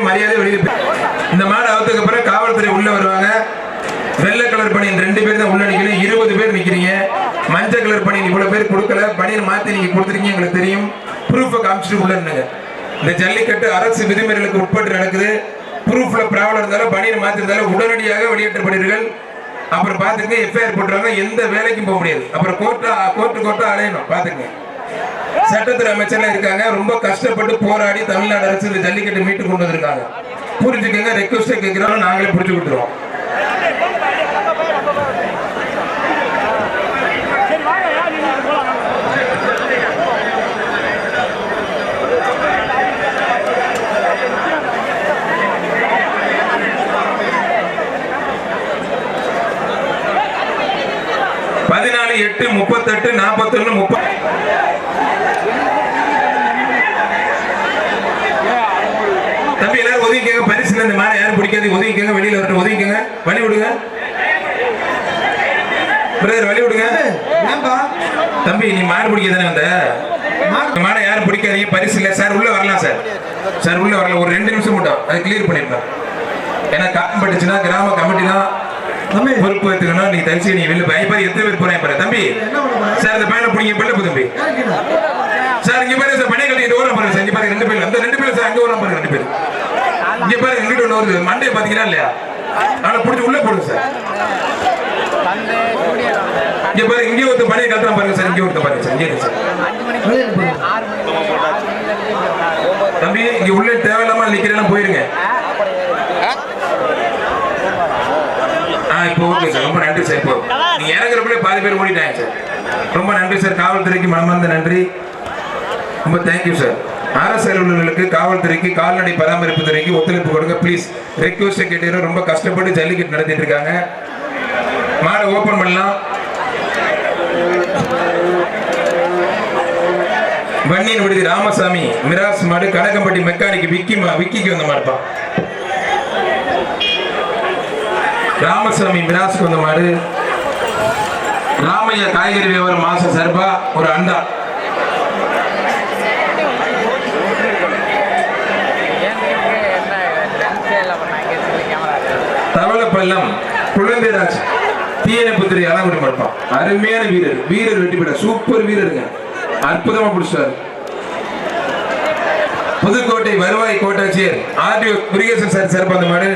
மரியாதை வெளியே. இந்த மாடு அவுத்துக்கு அப்புறம் காவல்துறை உள்ள வருவாங்க. வெள்ளை கலர் பனியன் 2 பேர் தான் உள்ள நிக்கணும். 20 பேர் நிக்கிறீங்க. மஞ்சள் கலர் பனியன் இவ்வளவு பேர் கொடுக்கல. பனியன் மாத்தி நீங்க கொடுத்துருக்கீங்க, எங்களுக்கு தெரியும். ப்ரூஃபை காமிச்சிட்டு உள்ள நின்னுங்க. இந்த ஜல்லிக்கட்டு அரசு விதிமுறைகளுக்கு உட்பட்டு நடக்குது. ப்ரூஃப்ல ப்ராப்ளம் இருந்தாலும் பனியன் மாத்தி இருந்தாலும் உடனடியாக வெளியேற்றப்படுவீர்கள். அப்புறம் பாத்துங்க, எஃப்ஐஆர் போட்டுருவாங்க. எந்த வேலைக்கும் போக முடியாது. அப்புறம் கோர்ட்டு அலையணும். பாத்துங்க, சட்டத்துறை அமைச்சர்லாம் இருக்காங்க. ரொம்ப கஷ்டப்பட்டு போராடி தமிழ்நாடு அரசு இந்த ஜல்லிக்கட்டு மீட்டு கொண்டு வந்திருக்காங்க. புரிஞ்சுக்கங்க. ரெக்வஸ்ட் கேட்கிறோம், நாங்களே புரிஞ்சு கொடுத்துருவோம். தம்பி எல்லாரும் ஒதுக்கிக்கங்க. பரிசுல இந்த மாடை யாரும் பிடிக்காது. ஒதுக்கிக்கங்க, வெளியில வரட்டும். ஒதுக்கிக்கங்க, வழி விடுங்க. பிரதர் வழி விடுங்க. தம்பி நீ மாடு பிடிக்க தானே வந்த? மாடை யாரும் பிடிக்காதீங்க. பரிசு இல்லை சார். உள்ள வரலாம் சார். சார் உள்ள வரலாம். ஒரு 2 நிமிஷம் மட்டும் அதை கிளியர் பண்ணிருந்தேன். ஏன்னா காலம் பட்டுச்சுன்னா கிராம கமிட்டி தான் பொறுப்பு எடுத்துக்கணும். நீ தயவுசெய்து நீ வெளில பாரு. எத்தனை பேர் போறேன் பாரு தம்பி. சார் இந்த பையனை பிடிங்க. பிள்ளை தம்பி சார் இங்க பாரு. சார் பணியை கட்டி ஓரம் பாருங்க சார். இங்க பாருங்க 2 பேர். அந்த 2 பேர் சார் அங்க ஓரம் பாருங்க. 2 பேர் இங்க பாருங்க. எங்கிட்ட ஒண்ணு வருது. மண்டையை பாத்தீங்கன்னா இல்லையா? ஆனா பிடிச்சி உள்ள போடுங்க சார். இங்க பாருங்க. இங்கே ஒருத்தர் பணியை கட்டுறான் பாருங்க சார். இங்கே ஒருத்தர் பாருங்க சார். இங்கே சார் தம்பி இங்க உள்ள தேவையில்லாம நிக்கிறேன். போயிருங்க. இப்போ ஓகே சார். ரொம்ப நன்றி சார். இப்போ நீங்க இறங்குறப்பலே பாதி பேர் ஓடிட்டாங்க சார். ரொம்ப நன்றி சார். காவல்துறைக்கு மனமார்ந்த நன்றி. ரொம்ப தேங்க்யூ சார். அரசு அலுவலர்களுக்கு, காவல்துறைக்கு, கால்நடை பராமரிப்பு துறைக்கு ஒத்துழைப்பு கொடுங்க ப்ளீஸ். ரெக்வஸ்ட் கேட்டீங்கன்னா ரொம்ப கஷ்டப்பட்டு ஜல்லிக்கட்டு நடத்திட்டு இருக்காங்க. மாடை ஓபன் பண்ணலாம். வன்னியின் விடுதி ராமசாமி மிராஸ் மாடு. கனகம்பட்டி மெக்கானிக் விக்கிக்கு வந்த மாடுப்பா. ராமசாமி மிராசுக்கு வந்த மாடு. ராமையா காய்கறி வியாபாரம் மாசம் சார்பா ஒரு அண்டா. தவளப்பள்ளம் குழந்தைராஜ் தீயணைப்புத்துறை அலங்குடி மடுப்பான். அருமையான வீரர் வெட்டி பெற்ற சூப்பர் வீரருங்க. அற்புதமா பிடிச்சாரு. புதுக்கோட்டை வருவாய் கோட்டாட்சியர் ஆர்டிஓ முருகேசன் சார் சிறப்பு அந்த மாடு.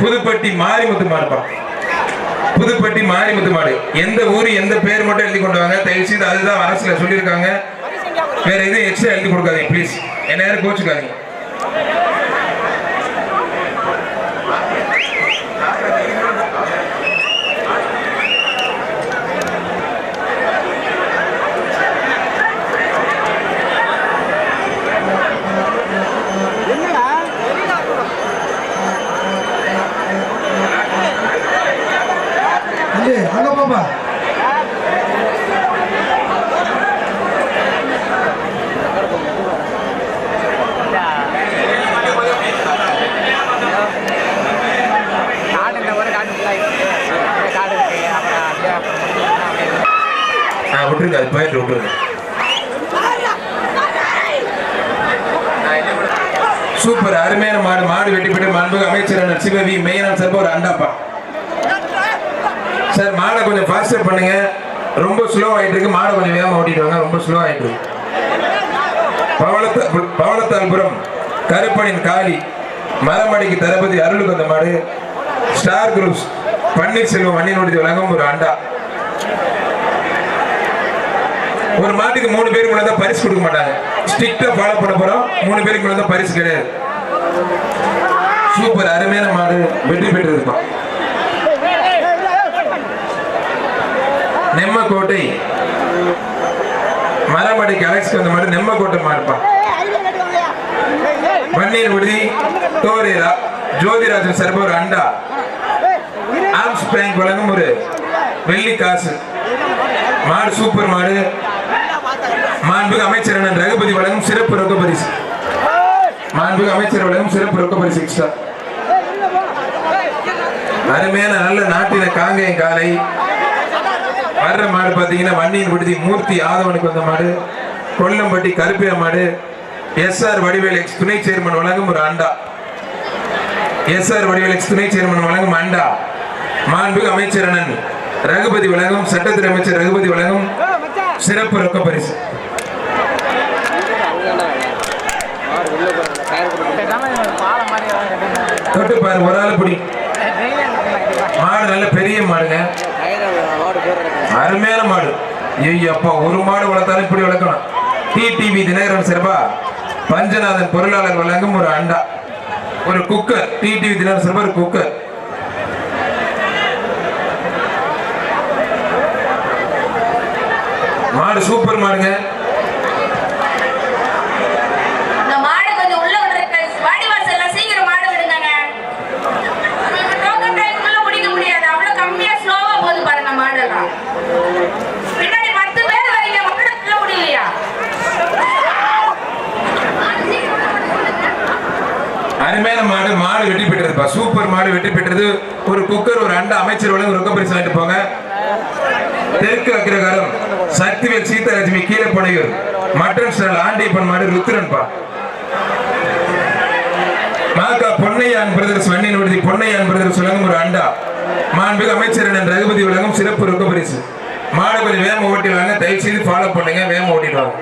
புதுப்பட்டி மாரிமுத்து மாடுப்பா. புதுப்பட்டி மாரிமுத்து மாடு. எந்த ஊரு எந்த பேர் மட்டும் எழுதி கொண்டு வாங்க தயவு செய்து. அதுதான் அரசுல சொல்லியிருக்காங்க. வேற எதுவும் எக்ஸ்ட்ரா எழுதி கொடுக்காதீங்க ப்ளீஸ். என்ன யாரும் கோச்சுக்காதீங்க. அங்க பாப்பா விட்டுருங்க. அது போயிட்டு விட்டுருங்க. சூப்பர் அருமையான மாடு. மாடு வெட்டி போட்டு மாண்புமிகு அமைச்சர் சிவவி மெய்யனார் சார் ஒரு அண்டாப்பா. சார் மாடை கொஞ்சம் ஃபாஸ்டா பண்ணுங்க. ரொம்ப ஸ்லோ ஆயிட்டு இருக்கு. மாடை கொஞ்சம் வேகமா ஓட்டிட்டு வாங்க. ரொம்ப ஸ்லோ ஆயிட்டு இருக்கு. பவளத்தால்புரம் கருப்பனின் காளி மரமடிக்கு தளபதி அருளுக்கு வந்த மாடு. ஸ்டார் குரூப்ஸ் பன்னீர்செல்வம் வண்ணினுடைய வழங்கும் ஒரு அண்டா. ஒரு மாட்டுக்கு 3 பேருக்கு முன்னாடி பரிசு கொடுக்க மாட்டாங்க. ஸ்ட்ரிக்டா ஃபாலோ பண்ண போறோம். 3 பேருக்கு முன்னாடி பரிசு கிடையாது. சூப்பர் அருமையான மாடு வெற்றி பெற்று இருக்கும். நெம்மக்கோட்டை மரமடிக்கு அலெக்ஸ் வந்த மாடு. நெம்மக்கோட்டை மாடுப்பா. வன்னியர் விடுதி தோரேரா ஜோதிராஜன் சார்பு ஒரு அண்டா. ஆம்ஸ் பேங்க் வழங்கும் ஒரு வெள்ளி காசு. மாடு சூப்பர் மாடு. மாண்புமிகு அமைச்சர் ரகுபதி வழங்கும் சிறப்பு ரொக்க பரிசு. மாண்புமிகு அமைச்சர் வழங்கும் சிறப்பு ரொக்க பரிசு எக்ஸ்ட்ரா. அருமையான நல்ல நாட்டின காங்கேயம் காலை. வர்ற மாடு பாத்தீங்கன்னா வன்னியின் விடுதி மூர்த்தி ஆதவனுக்கு வந்த மாடு. கொல்லம்பட்டி கருப்பியா மாடு. SR வடிவேல் எக்ஸ் துணை சேர்மன் வழங்கும் ஒரு அண்டா. SR வடிவேலு துணை சேர்மன் வழங்கும் அண்டா. மாண்புமிகு அமைச்சர் அண்ணன் ரகுபதி வழங்கும் சட்டத்துறை அமைச்சர் ரகுபதி வழங்கும் சிறப்பு ரொக்க பரிசு. தொட்டு பாரு, ஒரு ஆள் பிடி. மாடு நல்ல பெரிய மாடுங்க, அருமையான மாடு. ஐயப்பா, ஒரு மாடு வளர்த்தாலும் இப்படி வளர்க்கணும். டிடிவி தினகரன் சிறப்பா பஞ்சநாதன் பொருளாளர் வழங்கும் ஒரு அண்டா, ஒரு குக்கர். டிடிவி தினகரன் சிறப்பா ஒரு குக்கர். மாடு சூப்பர் மாடுங்க. அருமையான மாடு. மாடு வெற்றி பெற்றதுப்பா, சூப்பர் மாடு வெற்றி பெற்றது. ஒரு குக்கர், ஒரு அண்டா அமைச்சர் வழங்கும் ரொக்க பரிசு வாங்கிட்டு போங்க. தெற்கு அக்கிரகாரம் சக்திவேல் சீதாலட்சுமி கீழப்பனையூர் மட்டன் ஸ்டால் ஆண்டியப்பன் மாடு ருத்ரன்பா. மாக்கா பொன்னையான் பிரதர்ஸ் வண்ணின் விடுதி பொன்னையான் பிரதர்ஸ் வழங்கும் ஒரு அண்டா. மாண்புமிகு அமைச்சர் ரகுபதி வழங்கும் சிறப்பு ரொக்க பரிசு. மாடு கொஞ்சம் வேம ஓட்டிடுவாங்க, தயவு செய்து ஃபாலோ பண்ணுங்க, வேம ஓட்டிடுவாங்க.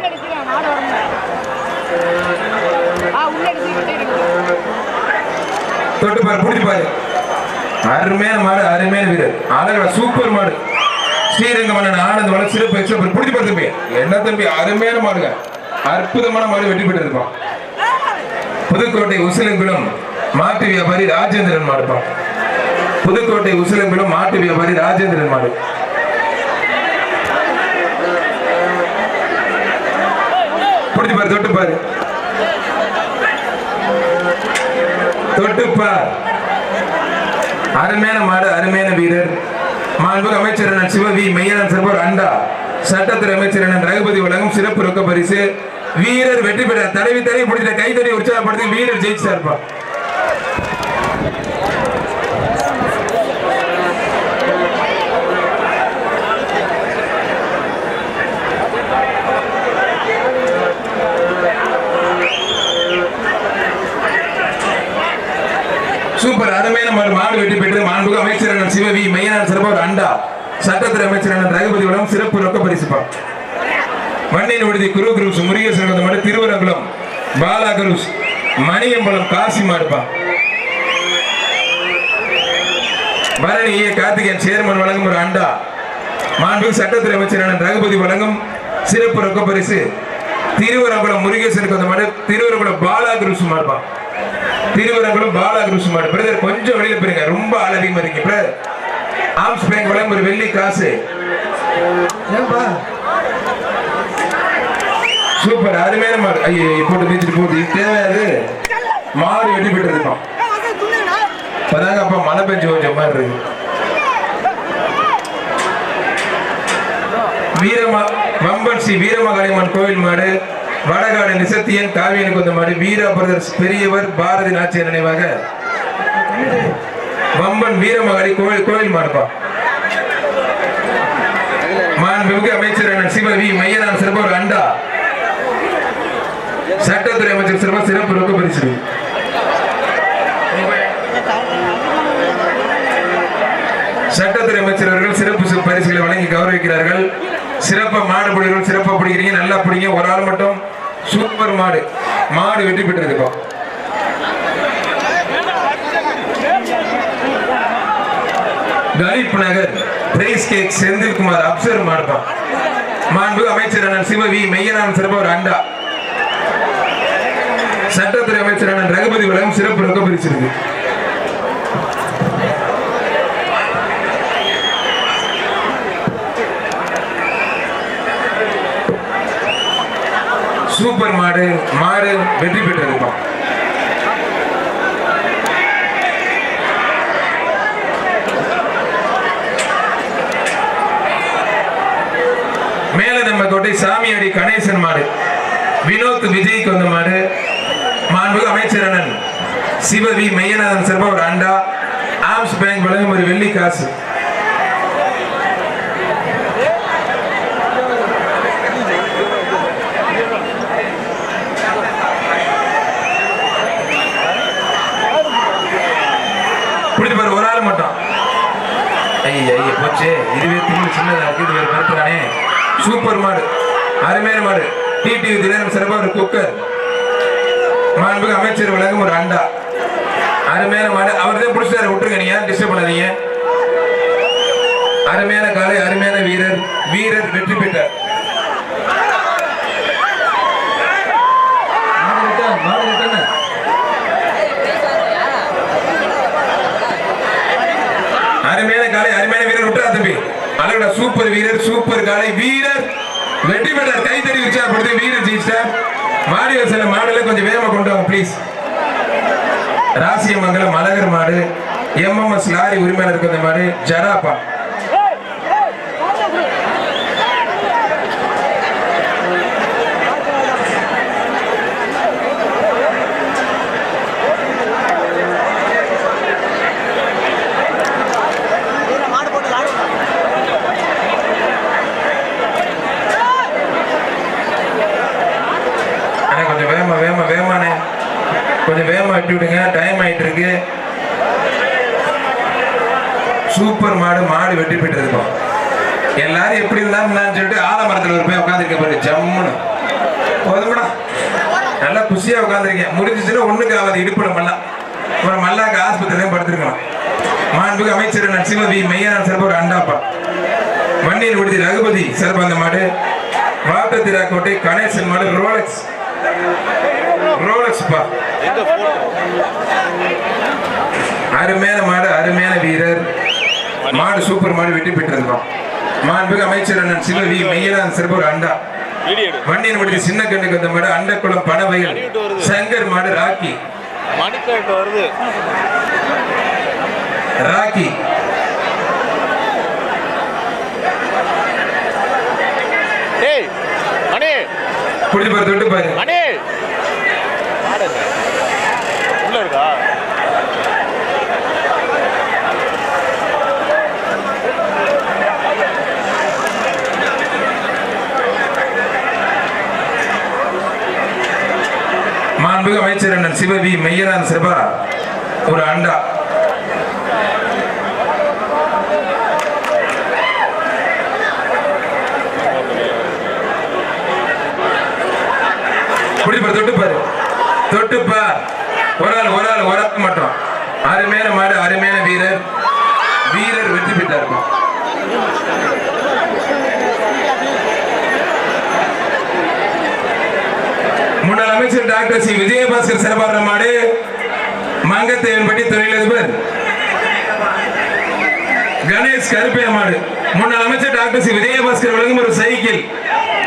தொட்டு பாரு, பிடிச்சி பாரு. அருமையான மாடு, அருமையான வீரர், அழகா சூப்பர் மாடு. ஸ்ரீரங்க மன்னன் ஆனந்த் வள சிறப்பு எக்ஸ்ட்ரா பிடிச்சி பாரு தம்பி. என்ன தம்பி, அருமையான மாடுங்க, அற்புதமான மாடு வெற்றி பெற்றிருப்பான். புதுக்கோட்டை உசிலங்குளம் மாட்டு வியாபாரி ராஜேந்திரன் மாடுப்பான். புதுக்கோட்டை உசிலங்குளம் மாட்டு வியாபாரி ராஜேந்திரன் மாடு. பிடிச்சி பாரு, தொட்டு பாரு, தொட்டுப்பார். அருமையான மாடு, அருமையான வீரர். மாண்புமிகு அமைச்சர் சிவவி மெய்யனன் சிறப்பு அண்டா. சட்டத்துறை அமைச்சர் ரகுபதி வழங்கும் சிறப்பு ரொக்க பரிசு. வீரர் வெற்றி பெற்ற. தடவி தடவி பிடிச்ச கை தடவி உற்சாகப்படுத்தி வீரர் ஜெயிச்சா இருப்பார். சூப்பர், அருமையான மாடு. மாடு வெற்றி பெற்று மாண்புமிகு அமைச்சர் சிவவி மெய்யனார் சிறப்பு ஒரு அண்டா. சட்டத்துறை அமைச்சர் ரகுபதி வழங்கும் சிறப்பு ரொக்க பரிசுப்பா. வண்ணின் விடுதி குரு குரூஸ் முருகேசன் மாடு திருவரங்குளம் பாலா குரூஸ் மணியம்பலம் காசி மாடுப்பா. பரணி கார்த்திகேயன் சேர்மன் வழங்கும் ஒரு அண்டா. மாண்புமிகு சட்டத்துறை அமைச்சர் ரகுபதி வழங்கும் சிறப்பு ரொக்க பரிசு. திருவரங்குளம் முருகேசனுக்கு வந்த மாடு திருவரங்குளம் பாலா குரூஸ் மாடுப்பா. திருவரங்குளம் பாலா குரூஸ் மாடு. பிரதர் கொஞ்சம் வெளியில போயிருங்க, ரொம்ப அதிகமா இருக்கு. பிரதர் ஆம்ஸ் பேங்க் வழங்கும் ஒரு வெள்ளி காசு. சூப்பர், அருமையான மாடு. ஐயோ, போட்டு மீச்சிட்டு போகுது, தேவையாது. மாடு வெட்டி போயிட்டு இப்பதாங்க அப்பா மழை பெஞ்சு கொஞ்சம் மாதிரி இருக்கு. வம்பன் ஸ்ரீ வீரமகாளியம்மன் கோவில் மாடு. வடகாடு நிசத்தியன் காவியனுக்கு வந்த மாடு. வீரா பிரதர்ஸ் பெரியவர் பாரதி நாச்சியர் நினைவாக வம்பன் வீரமகாளி கோவில் மாடுப்பா. மாண்புமிகு அமைச்சர் சிவவி மையனார் சிறப்பு ஒரு அண்டா. சட்டத்துறை அமைச்சர் சிறப்பு சிறப்பு ரொக்க பரிசு. சட்டத்துறை அமைச்சர் அவர்கள் சிறப்பு பரிசுகளை வழங்கி கௌரவிக்கிறார்கள். சிறப்பா மாடு பிடிக்கிறோம், சிறப்பா பிடிக்கிறீங்க, நல்லா பிடிங்க. ஒரு ஆள் மட்டும் சூப்பர் மாடு. மாடு வெற்றி பெற்றிருக்கா. கலீப் நகர் பிரைஸ் கேக் செந்தில்குமார் அப்சர் மாடுப்பா. மாண்புமிகு அமைச்சர் சிவவி மெய்யனான் சிறப்பு ஒரு அண்டா. சட்டத்துறை அமைச்சர் ரகுபதி வழங்கும் சிறப்பு ரொக்க பரிசு இருக்கு. சூப்பர் மாடு. மாடு வெற்றி பெற்றிருப்பான். மேலநம்மக்கோட்டை சாமியாடி கணேசன் மாடு. வினோத் விஜய்க்கு வந்த மாடு. மாண்புமிகு அமைச்சர் சிவவி மெய்யநாதன் சிறப்பு ஒரு அண்டா. ஆம்ஸ் பேங்க் வழங்கும் ஒரு வெள்ளி காசு. பாரு ஒரு ஆள் மட்டும். ஐயா போச்சு. இதுவே திமிழ் சின்னதா இருக்கு. இது வேறு பருத்துறானே. சூப்பர் மாடு, அருமையான மாடு. டிடிவி தினம் சிறப்பாக ஒரு குக்கர். மாண்புக்கு அமைச்சர் வழங்கும் ஒரு அண்டா. அருமையான மாடு. அவர் தான் பிடிச்சாரு, விட்டுருங்க, நீங்க டிஸ்டர்ப் பண்ணாதீங்க. அருமையான காலை, அருமையான வீரர். வீரர் வெற்றி பெற்றார். அருமையான காலை, அருமையான வீரர். விட்டுறா தம்பி. அழகா சூப்பர் வீரர், சூப்பர் காலை. வீரர் வெற்றி பெற்றார். கைத்தறி உற்சாகப்படுத்தி வீரர் ஜெயிச்சார். மாடி வசல மாடல கொஞ்சம் வேகமா கொண்டு வாங்க ப்ளீஸ். ராசியமங்கலம் அழகர் மாடு. MMS லாரி உரிமையாளர் இருக்கிற மாடு ஜராப்பா. கொஞ்சம் வேகமா வெட்டி விடுங்க, டைம் ஆயிட்டு இருக்கு. சூப்பர் மாடு. மாடு வெற்றி பெற்றிருக்கோம். எல்லாரும் எப்படி இருந்தாலும் சொல்லிட்டு ஆலமரத்தில் ஒரு போய் உட்காந்துருக்க பாரு. ஜம்முன்னு போதும்டா, நல்லா குஷியா உட்காந்துருக்கேன். முடிஞ்சிச்சுன்னா ஒண்ணுக்கு ஆகாது. இடுப்புல மல்லா ஒரு மல்லாக்கு ஆஸ்பத்திரியும் படுத்திருக்கணும். மாண்புக்கு அமைச்சர் சிவவி மெய்யான சிறப்பு ஒரு அண்டாப்பா. வன்னியர் விடுதி ரகுபதி சிறப்பு அந்த மாடு. வாட்டத்திராக்கோட்டை கணேசன் மாடு. ரோலக்ஸ் பா. அருமையான மாடு, அருமையான வீரர். மாடு சூப்பர் மாடு வெற்றி பெற்றிருக்கோம். மாண்புக்கு அமைச்சர் சிவவி மெய்யனான் சிறப்பு ஒரு அண்டா. வண்டியின் விடுதி சின்ன கண்ணுக்கு வந்த மாடு. அண்டக்குளம் பணவயல் சங்கர் மாடு. ராக்கி ராக்கி புடிச்சு பாரு, தொட்டு பாரு. மாண்புக்கு அமைச்சர் அண்ணன் சிவவி மெய்யனான் சிறப்பா ஒரு அண்டா. தொட்டுப்பாரு, தொட்டுப்பார். ஒரு ஆள் மட்டும். அருமையான மாடு, அருமையான வீரர். வீரர் வெற்றி பெற்றார். முன்னாள் அமைச்சர் டாக்டர் சி விஜயபாஸ்கர் சிறப்பான மாடு. மங்கத்தேவன்பட்டி தொழிலதிபர் கணேஷ் கருப்பைய மாடு. முன்னாள் அமைச்சர் டாக்டர் சி விஜயபாஸ்கர் வழங்கும் ஒரு சைக்கிள்.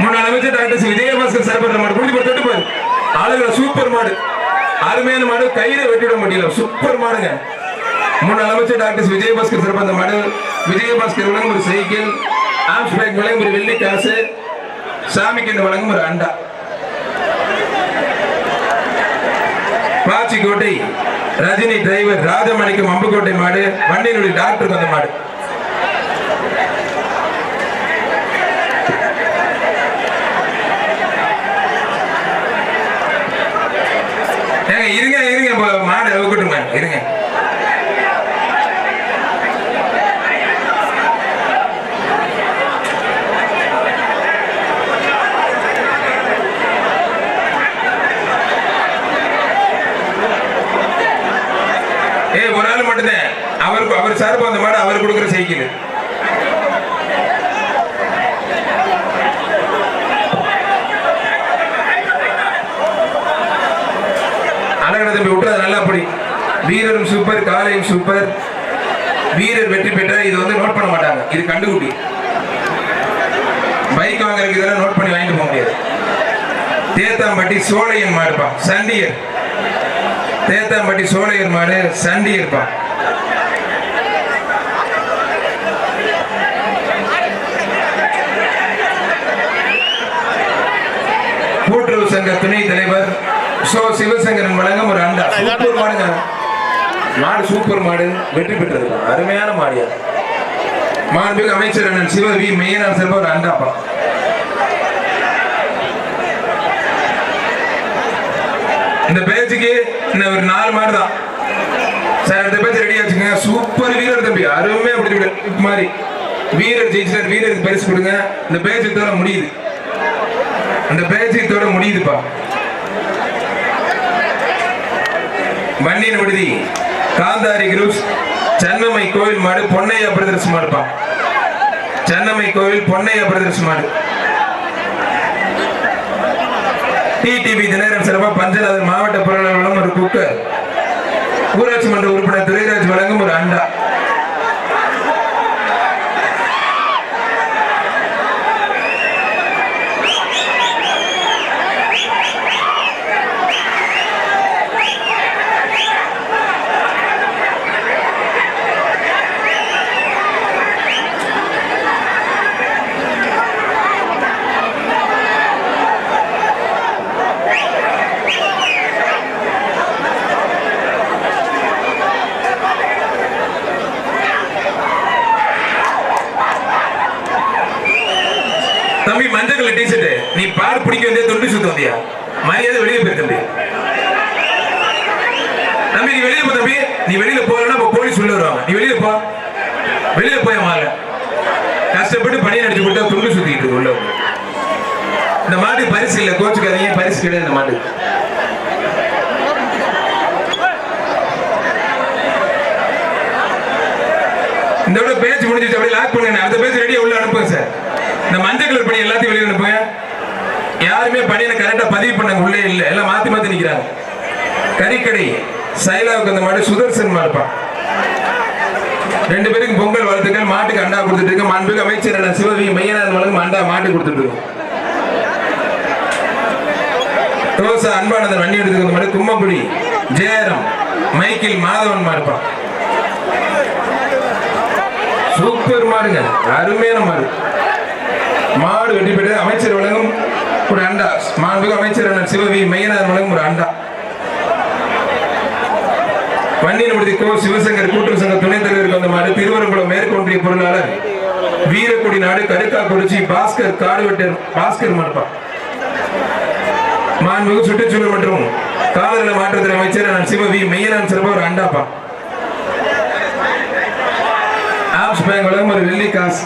முன்னாள் அமைச்சர் டாக்டர் சி விஜயபாஸ்கர் சிறப்பான மாடு. குடிச்சு தொட்டுப்பாரு. அழகு சூப்பர் மாடு, அருமையான மாடு. கையில வெட்டிவிட முடியல. சூப்பர் மாடுங்க. முன்னாள் அமைச்சர் டாக்டர் விஜயபாஸ்கர் சிறப்பான மாடு. விஜயபாஸ்கர் வழங்கும் ஒரு சைக்கிள். ஆம்ஸ்பேக் வழங்கும் ஒரு வெள்ளி காசு. சாமிக்கு வழங்கும் ஒரு அண்டா. பாச்சிக்கோட்டை ரஜினி டிரைவர் ராஜமணிக்கும் அம்புக்கோட்டை மாடு. வண்டியினுடைய டாக்டருக்கு வந்த மாடு. இருங்க மாடு அவுக்கட்டுங்க. இருங்க, ஒரு ஆள் மட்டும்தான். அவர் சார்பு அந்த மாடு அவர் கொடுக்குற சைக்கிள். தம்பி விட்டுறது நல்லா. அப்படி வீரரும் சூப்பர், காலையும் சூப்பர். வீரர் வெற்றி பெற்ற. இது நோட் பண்ண மாட்டாங்க. இது கண்டுகுட்டி. பைக் வாங்குறதுக்கு இதெல்லாம் நோட் பண்ணி வாங்கிட்டு போக முடியாது. தேத்தாம்பட்டி சோழையன் மாடுப்பா. சண்டியர். தேத்தாம்பட்டி சோழையர் மாடு. சண்டியர்ப்பா. கூட்டுறவு சங்க துணை தலைவர் சிவசங்கரன் வழங்கும் ஒரு அண்டா. சூப்பர் மாடுங்க. மாடு சூப்பர் மாடு. வெற்றி பெற்றது. அருமையான மாடியா. மாண்புமிகு அமைச்சர் அண்ணன் சிவவி மெய்யனார் சிறப்பு ஒரு அண்டாப்பா. இந்த பேச்சுக்கு இன்னும் ஒரு 4 மாடு தான். சார் அடுத்த பேச்சு ரெடி ஆச்சுங்க. சூப்பர் வீரர் தம்பி, அருமையா அப்படி மாதிரி வீரர் ஜெயிச்சார். வீரருக்கு பரிசு கொடுங்க. இந்த பேச்சு இதோட முடியுது, அந்த பேச்சு இதோட முடியுதுப்பா. வன்னியின் விடுதி காந்தாரி குரூப்ஸ் சென்னம்மை கோவில் மாடு பொன்னையா பிரதர்ஸ் மாடுப்பா. சென்னம்மை கோவில் பொன்னையா பிரதர்ஸ் மாடு. டிடிவி தினகரன் சிறப்பா பஞ்சநாதர் மாவட்ட பொருளாளர்களும் ஒரு குக்கர், ஊராட்சி மன்ற உறுப்பினர் துரைராஜ் வழங்கும் ஒரு அண்டா. தம்பி மஞ்சள் கலர் டிஷர்ட், நீ பால் பிடிக்க வந்தியா தொண்டு சுத்த வந்தியா? மரியாதை வெளியே போயிரு தம்பி. தம்பி நீ வெளியே போ தம்பி. நீ வெளியில போகலன்னா போலீஸ் உள்ள வருவாங்க. நீ வெளியே போ, வெளியே போய் மாலை கஷ்டப்பட்டு பணியை நடிச்சு கொடுத்தா தொண்டு சுத்திட்டு இருக்கு உள்ள. இந்த மாட்டு பரிசு இல்லை, கோச்சுக்காதீங்க, பரிசு கிடையாது இந்த மாட்டு. இந்த பேச்சு முடிஞ்சிச்சு, அப்படியே லாக் பண்ணுங்க. அடுத்த பேச்சு ரெடியா உள்ள அனுப்புங்க சார். இந்த மஞ்சள் கலர் பணி எல்லாத்தையும் வெளியே அனுப்புங்க. யாருமே பணியை கரெக்டா பதிவு பண்ணாங்க உள்ளே இல்ல, எல்லாம் மாத்தி மாத்தி நிக்கிறாங்க. கறிக்கடை சைலாவுக்கு அந்த மாடு சுதர்சன் மாடுப்பா. 2 பேருக்கு பொங்கல் வாழ்த்துக்கள். மாட்டுக்கு அண்டா கொடுத்துட்டு இருக்கு. மாண்புமிகு அமைச்சர் சிவவி மையநாதன் வழங்கும் அண்டா மாட்டு கொடுத்துட்டு இருக்கு. ரோசா அன்பானந்தன் வண்டி எடுத்துக்கு அந்த மாடு. கும்மக்குடி ஜெயரம் மைக்கேல் மாதவன் மாடுப்பா. சூப்பர் மாடுங்க, அருமையான மாடு. மாடு வெற்றி பெற்று அமைச்சர் வழங்கும் ஒரு அண்டா. மாண்புமிகு அமைச்சர் சிவவி மையநாதன் வழங்கும் ஒரு அண்டா. வன்னியின் விடுதி கோ சிவசங்கர் கூட்டுறவு சங்க துணைத் தலைவருக்கு வந்த மாடு. திருவரங்குளம் மேற்கொன்றிய பொருளாளர் வீரக்குடி நாடு கருக்கா குறிச்சி பாஸ்கர் காடுவெட்டர் பாஸ்கர் மாடுப்பா. மாண்புமிகு சுற்றுச்சூழல் மற்றும் காலநிலை மாற்றத்துறை அமைச்சர் சிவவி மையநாதன் சிறப்பாக ஒரு அண்டாப்பா. ஆப்ஸ் பேங்க் வழங்கும் ஒரு வெள்ளி காசு.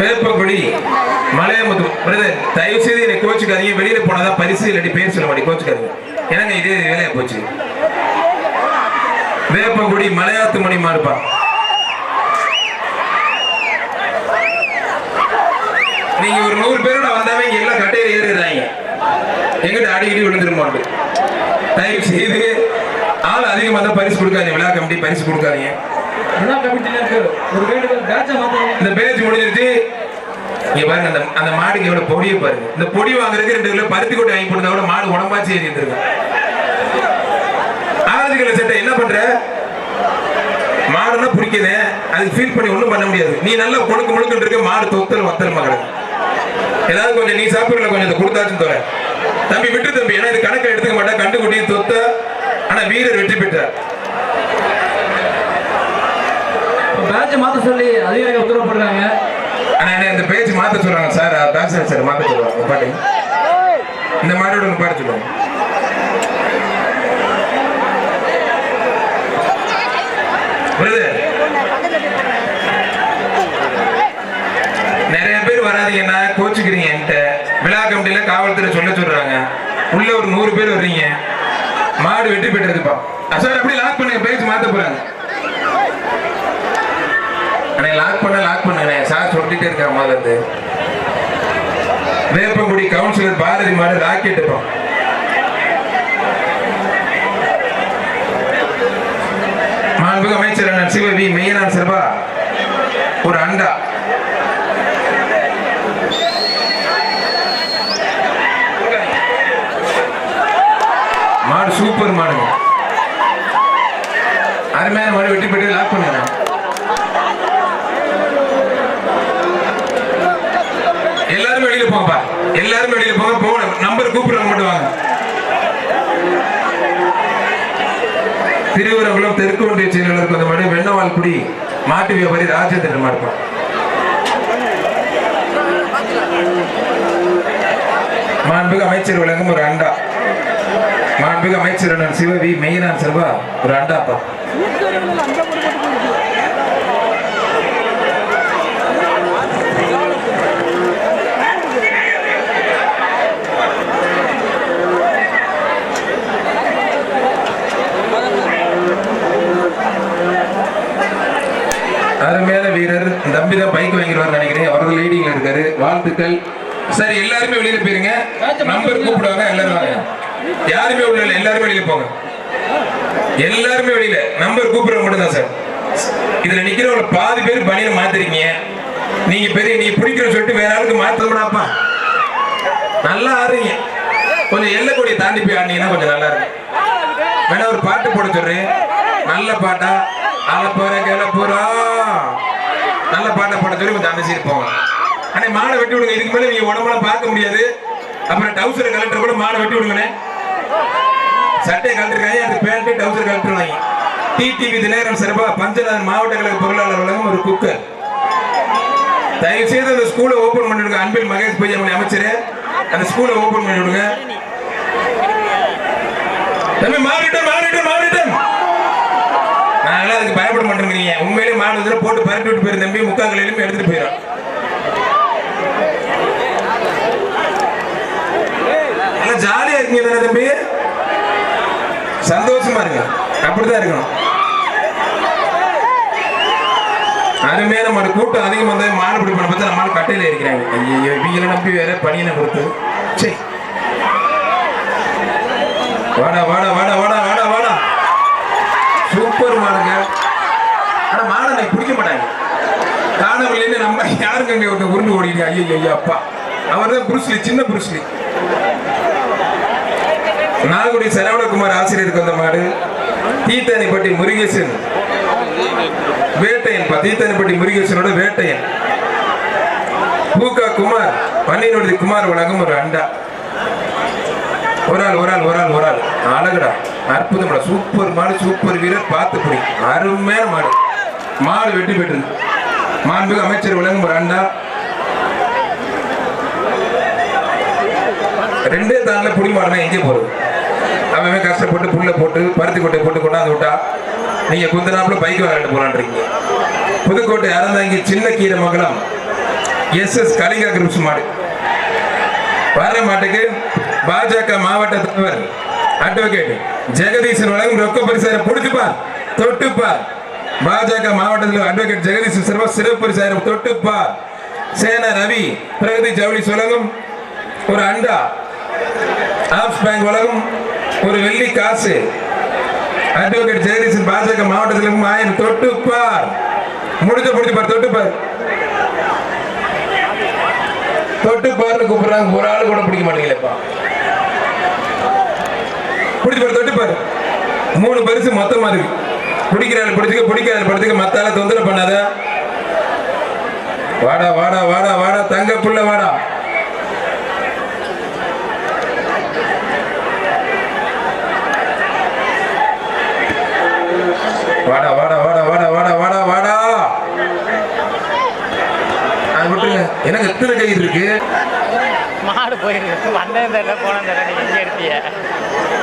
வேப்பங்குடி மலையமுது பிரதர், தயவு செய்து என்னை கோச்சுக்காதீங்க. வெளியில போனாதான் பரிசு, இல்லாட்டி பேர் சொல்ல மாட்டேன், கோச்சுக்காதீங்க. எனக்கு இதே வேலையா போச்சு. வேப்பங்குடி மலையாத்து மணி மாறுப்பா. நீங்க ஒரு 100 பேரோட வந்தாவே இங்க எல்லாம் கட்டையில ஏறிடுறாங்க. எங்கிட்ட அடிக்கடி விழுந்துருமாட்டு. தயவு செய்து ஆள் அதிகமாக தான் பரிசு கொடுக்காதீங்க. விழா கமிட்டி பரிசு கொடுக்காதீங்க. இந்த பேச்சு முடிஞ்சிருச்சு. இங்க பாருங்க, அந்த மாடுக்கு எவ்வளவு பொடியை பாருங்க. இந்த பொடி வாங்குறதுக்கு 2 கிலோ பருத்தி கொட்டை வாங்கி போட்டு கூட மாடு உடம்பாச்சு ஏறி இருந்திருக்கு. 6 கிலோ சட்டை என்ன பண்ற? மாடுன்னா பிடிக்குது, அதுக்கு ஃபீல் பண்ணி ஒண்ணும் பண்ண முடியாது. நீ நல்லா கொழுக்கு முழுக்கு இருக்க, மாடு தொத்தல் வத்தல் மகன். ஏதாவது கொஞ்சம் நீ சாப்பிடல, கொஞ்சம் கொடுத்தாச்சுன்னு தோற தம்பி விட்டு தம்பி. ஏன்னா இது கணக்கை எடுத்துக்க மாட்டேன். கண்டு குட்டி தொத்த, ஆனா வீரர் வெற்றி பெற்றார். மாத்த சொல்லி அதிகாரிகள் உத்தரவு போடுறாங்க. ஆனா என்ன இந்த பேச்சு மாத்த சொல்றாங்க சார். தாசர் சார் மாத்த சொல்லுவாங்க. பாட்டி இந்த மாடோட பாட சொல்லுவாங்க. நிறைய பேர் வராதீங்கன்னா கோச்சுக்கிறீங்க. என்கிட்ட விழா கமிட்டியில காவல்துறை சொல்றாங்க. உள்ள ஒரு 100 பேர் வர்றீங்க. மாடு வெற்றி பெற்றதுப்பா. சார் அப்படி லாக் பண்ணுங்க, பேச்சு மாத்த போறாங்க. லாக் பண்ணுங்க சார் சொல்லிட்டே இருக்காங்க. முதல்ல வேப்பங்குடி கவுன்சிலர் பாரதி மாடு ராக்கெட். மாண்புமிகு அமைச்சர் சிவவி மையநாதன் சிறப்பா ஒரு அண்டா. மாடு சூப்பர் மாடுங்க, அருமையான மாடு. வெட்டி பெற்று லாக் பண்ணுங்க. எல்லாரும் வெளியில போங்கப்பா, எல்லாரும் வெளியில போங்க. போகணும் நம்பர் கூப்பிடுறவங்க மட்டும் வாங்க. திருவரங்குளம் தெற்கு ஒன்றிய செயலாளருக்கு அந்த மாடு வெண்ணவால் குடி மாட்டு வியாபாரி ராஜேந்திரன் மாடுப்பா. மாண்புமிகு அமைச்சர் வழங்கும் ஒரு அண்டா. மாண்புமிகு அமைச்சர் அண்ணன் சிவவி மெய்யனான் செல்வா ஒரு அண்டாப்பா. அருமையான வீரர் தம்பி தான் பைக் வாங்கிடுவார் நினைக்கிறேன். அவரது லீடிங்ல இருக்காரு. வாழ்த்துக்கள். சரி, எல்லாருமே வெளியில போயிருங்க. நம்பர் கூப்பிடுவாங்க, எல்லாரும் வாங்க. யாருமே உள்ள இல்ல, எல்லாருமே வெளியில போங்க. எல்லாருமே வெளியில. நம்பர் கூப்பிடுற மட்டும் தான் சார். இதுல நிக்கிறவங்க பாதி பேர் பணியில மாத்திருக்கீங்க. நீங்க பெரிய நீ பிடிக்கிறன்னு சொல்லிட்டு வேற ஆளுக்கு மாத்தணும்னாப்பா. நல்லா ஆடுறீங்க. கொஞ்சம் எல்லை கொடியை தாண்டி போய் ஆடினீங்கன்னா கொஞ்சம் நல்லா இருக்கும். வேணா ஒரு பாட்டு போட சொல்றேன். நல்ல பாட்டா அலப்போற கிளப்புறா நல்ல பாட்டை போட சொல்லி கொஞ்சம் அந்த சீர் போங்க. ஆனா மாடை வெட்டி விடுங்க. இதுக்கு மேல நீங்க உடம்பெல்லாம் பார்க்க முடியாது. அப்புறம் டவுசரை கலெக்டர் கூட மாடை வெட்டி விடுங்கண்ணே. சட்டையை கலட்டுருக்காங்க, அது பேண்ட் டவுசர் கலட்டுருவாங்க. டிடிவி தினகரன் சார்பா பஞ்சநாதன் மாவட்ட கழக பொருளாளர் வழங்கும் ஒரு குக்கர். தயவு செய்து அந்த ஸ்கூலை ஓபன் பண்ணிவிடுங்க. அன்பில் மகேஷ் பொய்யாமொழி அமைச்சர் அந்த ஸ்கூலை ஓபன் பண்ணி விடுங்க. தம்பி மாறிட்டோம் மாறிட்டோம் மாறிட்டோம். நாங்களாம் அதுக்கு பயப்பட மாட்டேங்கிறீங்க. உண்மையிலே மாநிலத்தில் போட்டு பரப்பி விட்டு போயிரு தம்பி. முக்கால் எலும்பி எடுத்துட்டு போயிடும். நல்லா ஜாலியா இருக்கீங்க தானே தம்பி? சந்தோஷமா இருக்கு. அப்படிதான் இருக்கணும். அருமையான மாடு. கூட்டம் அதிகம் வந்த மாடு பிடி பண்ண பார்த்தா நம்மளால கட்டையில இருக்கிறாங்க. ஐயோ, இவங்களை நம்பி வேற பணியினை கொடுத்து சரி. வாடா வாடா வாடா வாடா வாடா வாடா. சூப்பர் மாடுங்க. ஆனா மாடை நான் பிடிக்க மாட்டாங்க. காணவில்லைன்னு நம்ம யாருக்கு அங்கே ஒருத்தர் உருண்டு ஓடிங்க. ஐயோ ஐயா அப்பா. அவர் தான் புருஷ்லி, சின்ன புருஷ்லி. நாகுடி சரவணகுமார் ஆசிரியருக்கு வந்த மாடு. தீத்தானிப்பட்டி முருகேசன் வேட்டையன். தீத்தானிப்பட்டி முருகேசனோட வேட்டையன். பூகா குமார் பன்னியினுடைய குமார் வழங்கும் ஒரு அண்டா. ஒரு ஆள் ஒரு ஆள் ஒரு ஆள் ஒரு ஆள். அழகுடா, அற்புதம். சூப்பர் மாடு, சூப்பர் வீரர். பார்த்து புடி. அருமையான மாடு. மாடு வெட்டி பெற்றது. மாண்புமிகு அமைச்சர் வழங்கும் ஒரு அண்டா. ரெண்டே தாண்டில் புடி மாடுனா எங்கே போறது? அவன் கஷ்டப்பட்டு புல்ல போட்டு பருத்தி கொட்டை போட்டு கொண்டாந்து விட்டா நீங்க குந்தனாப்புல பைக் வாங்கிட்டு போலான் இருக்கீங்க. புதுக்கோட்டை அறந்தாங்கி சின்ன கீரமங்கலம் SS கலிங்கா கிருப்ஸ் மாடு. வர மாட்டுக்கு பாஜக மாவட்ட தலைவர் அட்வொகேட் ஜெகதீசன் வழங்கும் ரொக்க பரிசாரம். புடிச்சுப்பார், தொட்டுப்பார். பாஜக மாவட்டத்தில் அட்வொகேட் ஜெகதீசன் சிறப்பு பரிசாரம். தொட்டுப்பார். சேனா ரவி பிரகதி ஜவுளி வழங்கும் ஒரு அண்டா. ஆப்ஸ் பேங்க் வழங்கும் ஒரு வெள்ளி காசு. அட்வொகேட் ஜெகதீசன் பாஜக மாவட்டத்தில் 1000. தொட்டுப்பார். முடிஞ்ச பிடிச்சுப்பார். தொட்டுப்பார். தொட்டுப்பார்னு கூப்பிடுறாங்க. ஒரு ஆள் கூட பிடிக்க மாட்டீங்களேப்பா. பிடிச்சுப்பார். தொட்டுப்பார். 3 பரிசு மொத்தமா இருக்கு. பிடிக்கிறாள் பிடிச்சுக்க, பிடிக்காத படுத்துக்க. மத்தால தொந்தரவு பண்ணாத. வாடா வாடா வாடா வாடா தங்க புள்ள வாடா. வாடா வாடா வாடா வாடா வாடா வாடா வாடா. அது விட்டுருங்க. எனக்கு எத்தனை கை இருக்கு? மாடு போயிருக்கு. வந்தேன் தெரியல, போனேன் தெரியல. நீங்க எங்க எடுத்தீங்க?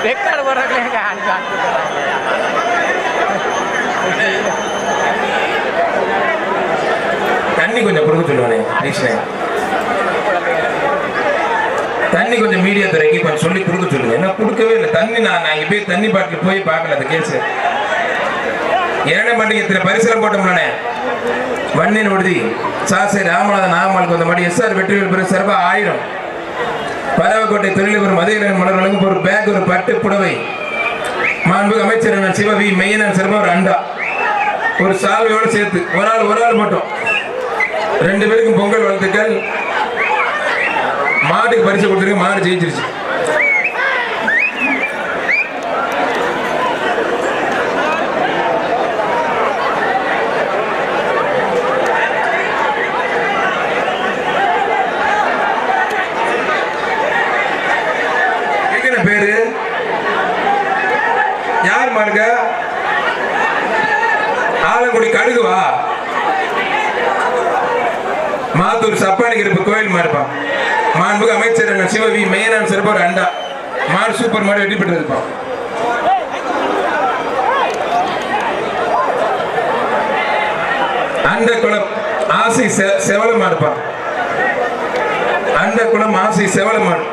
ரெக்கார்டு போடுறதுல எனக்கு தண்ணி கொஞ்சம் கொடுக்க சொல்லுவானே. தண்ணி கொஞ்சம் மீடியா துறைக்கு கொஞ்சம் சொல்லி கொடுக்க சொல்லுங்க. என்ன கொடுக்கவே இல்லை தண்ணி. நான் இங்க போய் தண்ணி பாட்டில் போய் பார்க்கல. அந்த கேஸ் இரண்டே மண்டிகத்துல பரிசீலனை போட்டோம்லானே. வன்னியன் விடுதி சாசை ராமநாதன் நாமலுக்கு வந்த மாதிரி SR வெற்றிவேல் பெரு சிறப்பா 1000. பறவைக்கோட்டை தொழிலதிபர் மதியழகன் மலர் வழங்கும் ஒரு பேக், ஒரு பட்டு புடவை. மாண்புமிகு அமைச்சர் சிவவி மெய்யனான் சிறப்பா ஒரு அண்டா. ஒரு சால்வையோடு சேர்த்து ஒரு ஆள் மட்டும். 2 பேருக்கும் பொங்கல் வாழ்த்துக்கள். மாட்டுக்கு பரிசு கொடுத்துருக்கு. மாடு ஜெயிச்சிருச்சு. பேரு யார் மாடுங்க? ஆலங்குடி கடுகுவா? மாத்தூர் சப்பானி கிருப்பு கோயில் மாடுப்பா. மாண்புக்கு அமைச்சர் அண்ணன் சிவவி மெய்யனான் சிறப்பு ஒரு அண்டா. மாடு சூப்பர் மாடு வெற்றி பெற்றிருப்பா. அந்த குளம் ஆசை செவல மாடுப்பா. அந்த குளம் ஆசை செவல மாடு.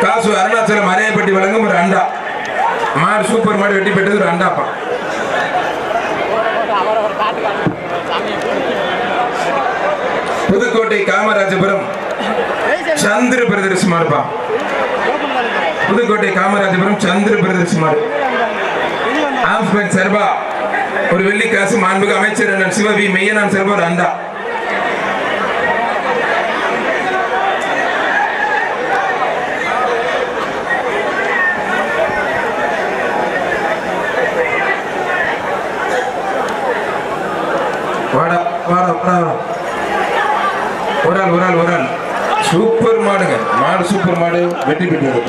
காசு அருணாச்சலம் அரையப்பட்டி வழங்கும் ஒரு அண்டா. மாடு சூப்பர் மாடு வெட்டி பெற்றது ஒரு அண்டாப்பா. புதுக்கோட்டை காமராஜபுரம் சந்திர பிரதர்ஸ் மாடுப்பா. புதுக்கோட்டை காமராஜபுரம் சந்திர பிரதர்ஸ் மாடு. ஆம்ஸ்பென் சர்பா ஒரு வெள்ளி காசு. மாண்புக்கு அமைச்சர் அண்ணன் சிவவி மெய்யனான் சர்பா ஒரு அண்டா. ஒரு ஆள் சூப்பர் மாடுங்க. மாடு சூப்பர் மாடு வெற்றி பெற்று.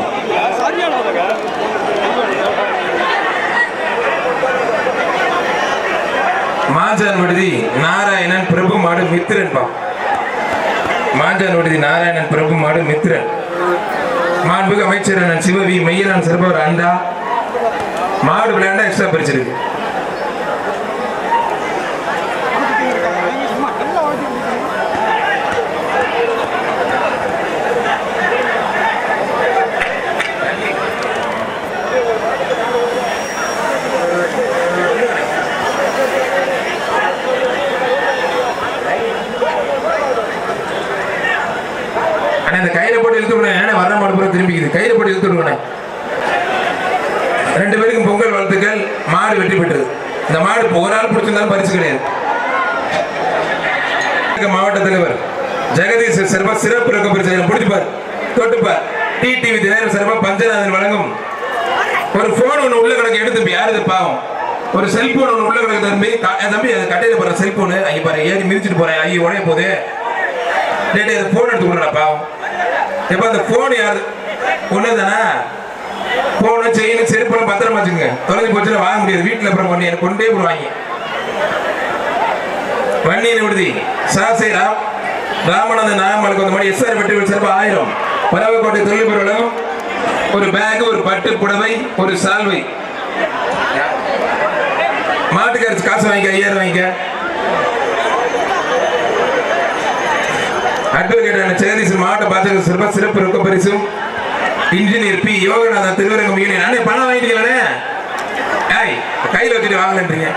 மாஞ்சான் விடுதி நாராயணன் பிரபு மாடு மித்திரன் பா. மாஞ்சான் விடுதி நாராயணன் பிரபு மாடு மித்திரன். மாண்புக்கு அமைச்சர் அண்ணன் சிவவி மெய்யனான் சிறப்பு ஒரு அண்டா. மாடு விளையாண்டா எக்ஸ்ட்ரா பறிச்சிருக்கு. இந்த கையில போட்டு இழுத்து விடுவேன். வர்ற மாடு பூரா திரும்பிக்குது. கையில போட்டு இழுத்து விடுவேன். 2 பேருக்கும் பொங்கல் வாழ்த்துக்கள். மாடு வெற்றி பெற்றது. இந்த மாடு ஒரு ஆள் பிடிச்சிருந்தாலும் பரிசு கிடையாது. மாவட்ட தலைவர் ஜெகதீஷ் சிறப்பா சிறப்பு ரொக்க பரிசு பிடிச்சுப்பார். தொட்டுப்பார். டிடிவி தினகரன் சிறப்பா பஞ்சநாதன் வழங்கும் ஒரு போன் ஒண்ணு உள்ள கணக்கு எடுத்து. யாரு பாவம் ஒரு செல்போன் ஒண்ணு உள்ள கணக்கு தம்பி. தம்பி அது கட்டையில போற செல்போனு ஐய பாரு ஏறி மிதிச்சுட்டு போறேன். ஐய உடைய போகுது. போன் எடுத்து கொடுடா பாவம். எப்ப அந்த போன் யாரு ஒண்ணுதானா? போன செயின் செருப்பெல்லாம் பத்திரமா வச்சுங்க. தொலைஞ்சு போச்சுன்னா வாங்க முடியாது. வீட்டுல அப்புறம் பண்ணி எனக்கு கொண்டே போடுவாங்க. வன்னியன் விடுதி சாசை ராமநாதன் நாமலுக்கு வந்த மாதிரி எஸ்ஆர் வெற்றி சிறப்பு 1000. பறவைக்கோட்டை தொழில்நுட்ப வழங்கும் ஒரு பேக் ஒரு பட்டு புடவை ஒரு சால்வை. மாட்டுக்கரைச்சு காசு வாங்கிக்க 5000 வாங்கிக்க. அட்வொகேட் ஜெகதீஷ் மாவட்ட பாஜக சிறப்பு சிறப்பு ரொக்க பரிசும் engineer P Yoganathan Thiruvarangam union. நானே பணம் வாங்கிட்டீங்களே. கையில் வச்சுட்டு வாங்கலன்றீங்க.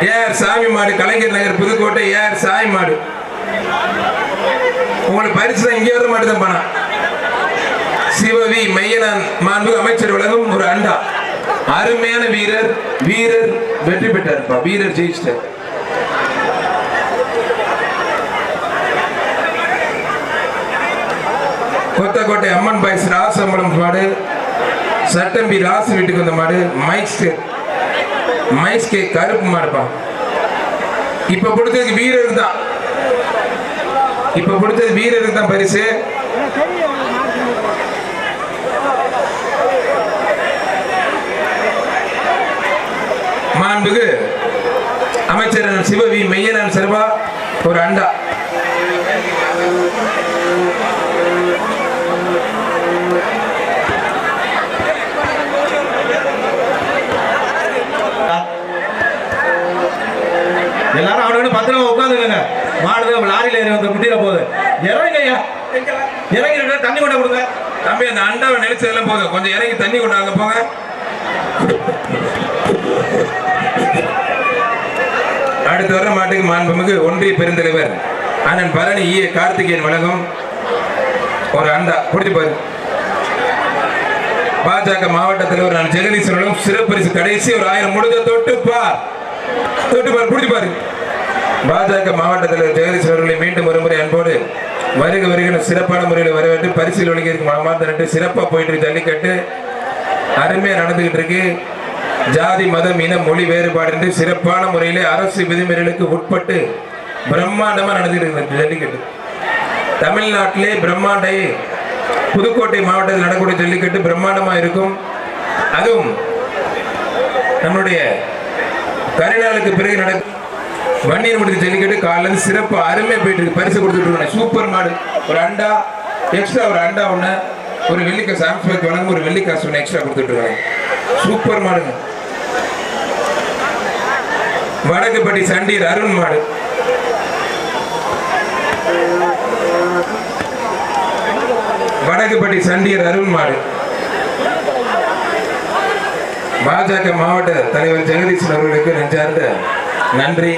ஏஆர் சாமி மாடு கலைஞர் நகர் புதுக்கோட்டை ஏஆர் சாமி மாடு. உங்களுக்கு பரிசு தான் இங்கே வர மாட்டுதான் பணம். சிவவி மையனான் மாண்பு அமைச்சர் வழங்கும் ஒரு அண்டா. அருமையான வீரர் வீரர் வெற்றி பெற்றார். வீரர் ஜெயிச்சிட்டார். கொத்தக்கோட்டை அம்மன் பாய்ஸ் ராசம்பலம் மாடு. சட்டம்பி ராசு வீட்டுக்கு வந்த மாடு. மைஸ்கே கருப்பு மாடுப்பா. இப்ப கொடுத்ததுக்கு வீரருக்கு தான். இப்ப கொடுத்தது வீரருக்கு தான் பரிசு. மாண்புக்கு அமைச்சர் சிவவி மெய்யனான் சிறப்பா ஒரு அண்டா. எல்லாரும் அவனுக்கு பத்திரமா உட்காந்துருங்க. மாடு லாரியில ஏறி வந்து குட்டியில போகுது. இறங்கியா இறங்கி தண்ணி கொண்டா கொடுங்க. தம்பி அந்த அண்டாவை நினைச்சு எல்லாம் போதும். கொஞ்சம் இறங்கி தண்ணி கொண்டாங்க போங்க. அடுத்து வர மாட்டுக்கு மாண்புமிகு ஒன்றிய பெருந்தலைவர் அண்ணன் பரணி ஈ கார்த்திகேயன் வழங்கும் ஒரு அண்டா. குடிச்சு பாரு. பாஜக மாவட்ட தலைவர் நான் ஜெகதீஸ்வரனும் சிறப்பரிசு கடைசி ஒரு 1000 முடிஞ்ச தொட்டுப்பார். குடிச்சு பாரு. பாஜக மாவட்ட தலைவர் ஜெகதீஸ்வரர்களை மீண்டும் ஒருமுறை அன்போடு வருக வருகிற சிறப்பான முறையில் வரவேற்று பரிசில் ஒழுங்கிற்கு மனமார்ந்த சிறப்பா போயிட்டு இருக்கு. ஜல்லிக்கட்டு அருமையா நடந்துகிட்டு இருக்கு. ஜாதி மதம் இன மொழி வேறுபாடு என்று சிறப்பான முறையிலே அரசு விதிமுறைகளுக்கு உட்பட்டு பிரம்மாண்டமா நடந்துகிட்டு இருக்கு ஜல்லிக்கட்டு. தமிழ்நாட்டிலே பிரம்மாண்டை புதுக்கோட்டை மாவட்டத்தில் நடக்கூடிய ஜல்லிக்கட்டு பிரம்மாண்டமா இருக்கும். அதுவும் நம்முடைய கரிநாளுக்கு பிறகு நடக்கும் வண்டியில் முடிஞ்ச ஜல்லிக்கட்டு காலையில இருந்து சிறப்பு அருமையா போயிட்டு இருக்கு. பரிசு கொடுத்துட்டு இருக்காங்க. சூப்பர் மாடு. ஒரு அண்டா எக்ஸ்ட்ரா, ஒரு அண்டா ஒண்ணு, ஒரு வெள்ளிக்காசு சாம்ஸ்பேக் வழங்கும் ஒரு வெள்ளிக்காசு ஒன்று எக்ஸ்ட்ரா கொடுத்துட்டு இருக்காங்க. சூப்பர் மாடுங்க. வடக்குப்பட்டி சண்டீர் அருண் மாடு. வடக்குப்பட்டி சண்டீர் அருண் மாடு. பாஜக மாவட்ட தலைவர் ஜெகதீசன் அவர்களுக்கு நெஞ்சார்ந்த நன்றி.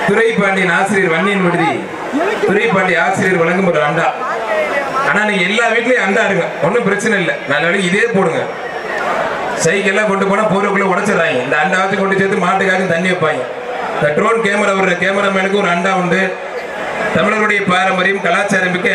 துரைப்பாண்டியன் ஆசிரியர் வன்னியன் விடுதி துரைப்பாண்டி ஆசிரியர் வழங்கும் ஒரு அண்டா. ஆனா நீங்க எல்லா வீட்லயும் அண்டா இருங்க, ஒன்றும் பிரச்சனை இல்லை. நல்ல வேலை இதே போடுங்க. சைக்கிள்லாம் கொண்டு போனா போறதுக்குள்ள உடச்சிடறாங்க. இந்த அண்டா வச்சு கொண்டு சேர்த்து மாட்டுக்காக தண்ணி வைப்பாங்க. இந்த ட்ரோன் கேமரா வர்ற கேமராமேனுக்கு ஒரு அண்டா உண்டு. தமிழர்களுடைய பாரம்பரியம் கலாச்சாரம் மிக்க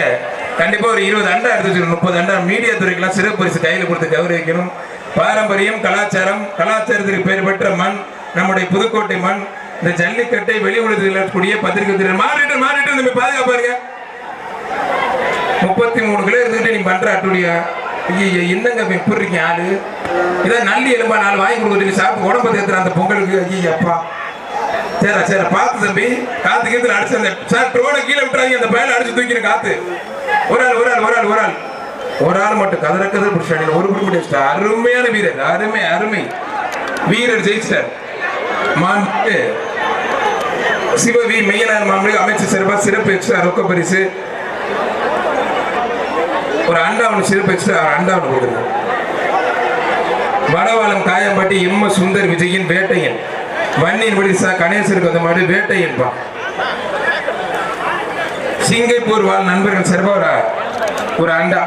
கண்டிப்பா ஒரு 20 அண்டா எடுத்து வச்சுக்கணும். 30 அண்டா மீடியா துறைக்கெல்லாம் சிறப்பு பரிசு கையில் கொடுத்து கௌரவிக்கணும். பாரம்பரியம் கலாச்சாரத்திற்கு பெயர் பெற்ற மண் நம்முடைய புதுக்கோட்டை மண். இந்த ஜல்லிக்கட்டை வெளி உலகத்தில் கூடிய பத்திரிகை மாறிட்டு நம்ம பாதுகாப்பாருங்க. 33 கிலோ இருந்துட்டு நீ பண்ற அட்டுடியா என்னங்க எப்படி இருக்கீங்க ஆளு? இதான் நல்லி எலும்பா 4 வாங்கி கொடுத்துட்டு சாப்பிட்டு உடம்பு தேத்துற அந்த பொங்கலுக்கு. ஐயப்பா சரி பார்த்து தம்பி, காத்து கீத்து அடிச்சு அந்த சார் ட்ரோனை கீழே விட்டுறாங்க. அந்த பயல அடிச்சு தூக்கின காத்து. ஒரு ஆள் மட்டும் கதற பிடிச்சாங்க. ஒரு குடி முடிச்சிட்டா. அருமையான வீரர், அருமை வீரர் ஜெயிச்சிட்டார். மாண்பு சிவவி மெய்யனார் மாமனுக்கு அமைச்சர் சிறப்பா சிறப்பு எக்ஸ்ட்ரா ரொக்க பரிசு ஒரு அண்டா ஒன்று சிறப்பு எக்ஸ்ட்ரா அண்டா ஒன்று கொடுக்குறது. வடவாளம் காயம்பட்டி எம் சுந்தர் விஜயின் வேட்டையன் வன்னியின் விடிசா கணேசருக்கு வந்த மாதிரி வேட்டையன் பா. சிங்கப்பூர் வாழ் நண்பர்கள் சிறப்பா ஒரு அண்டா.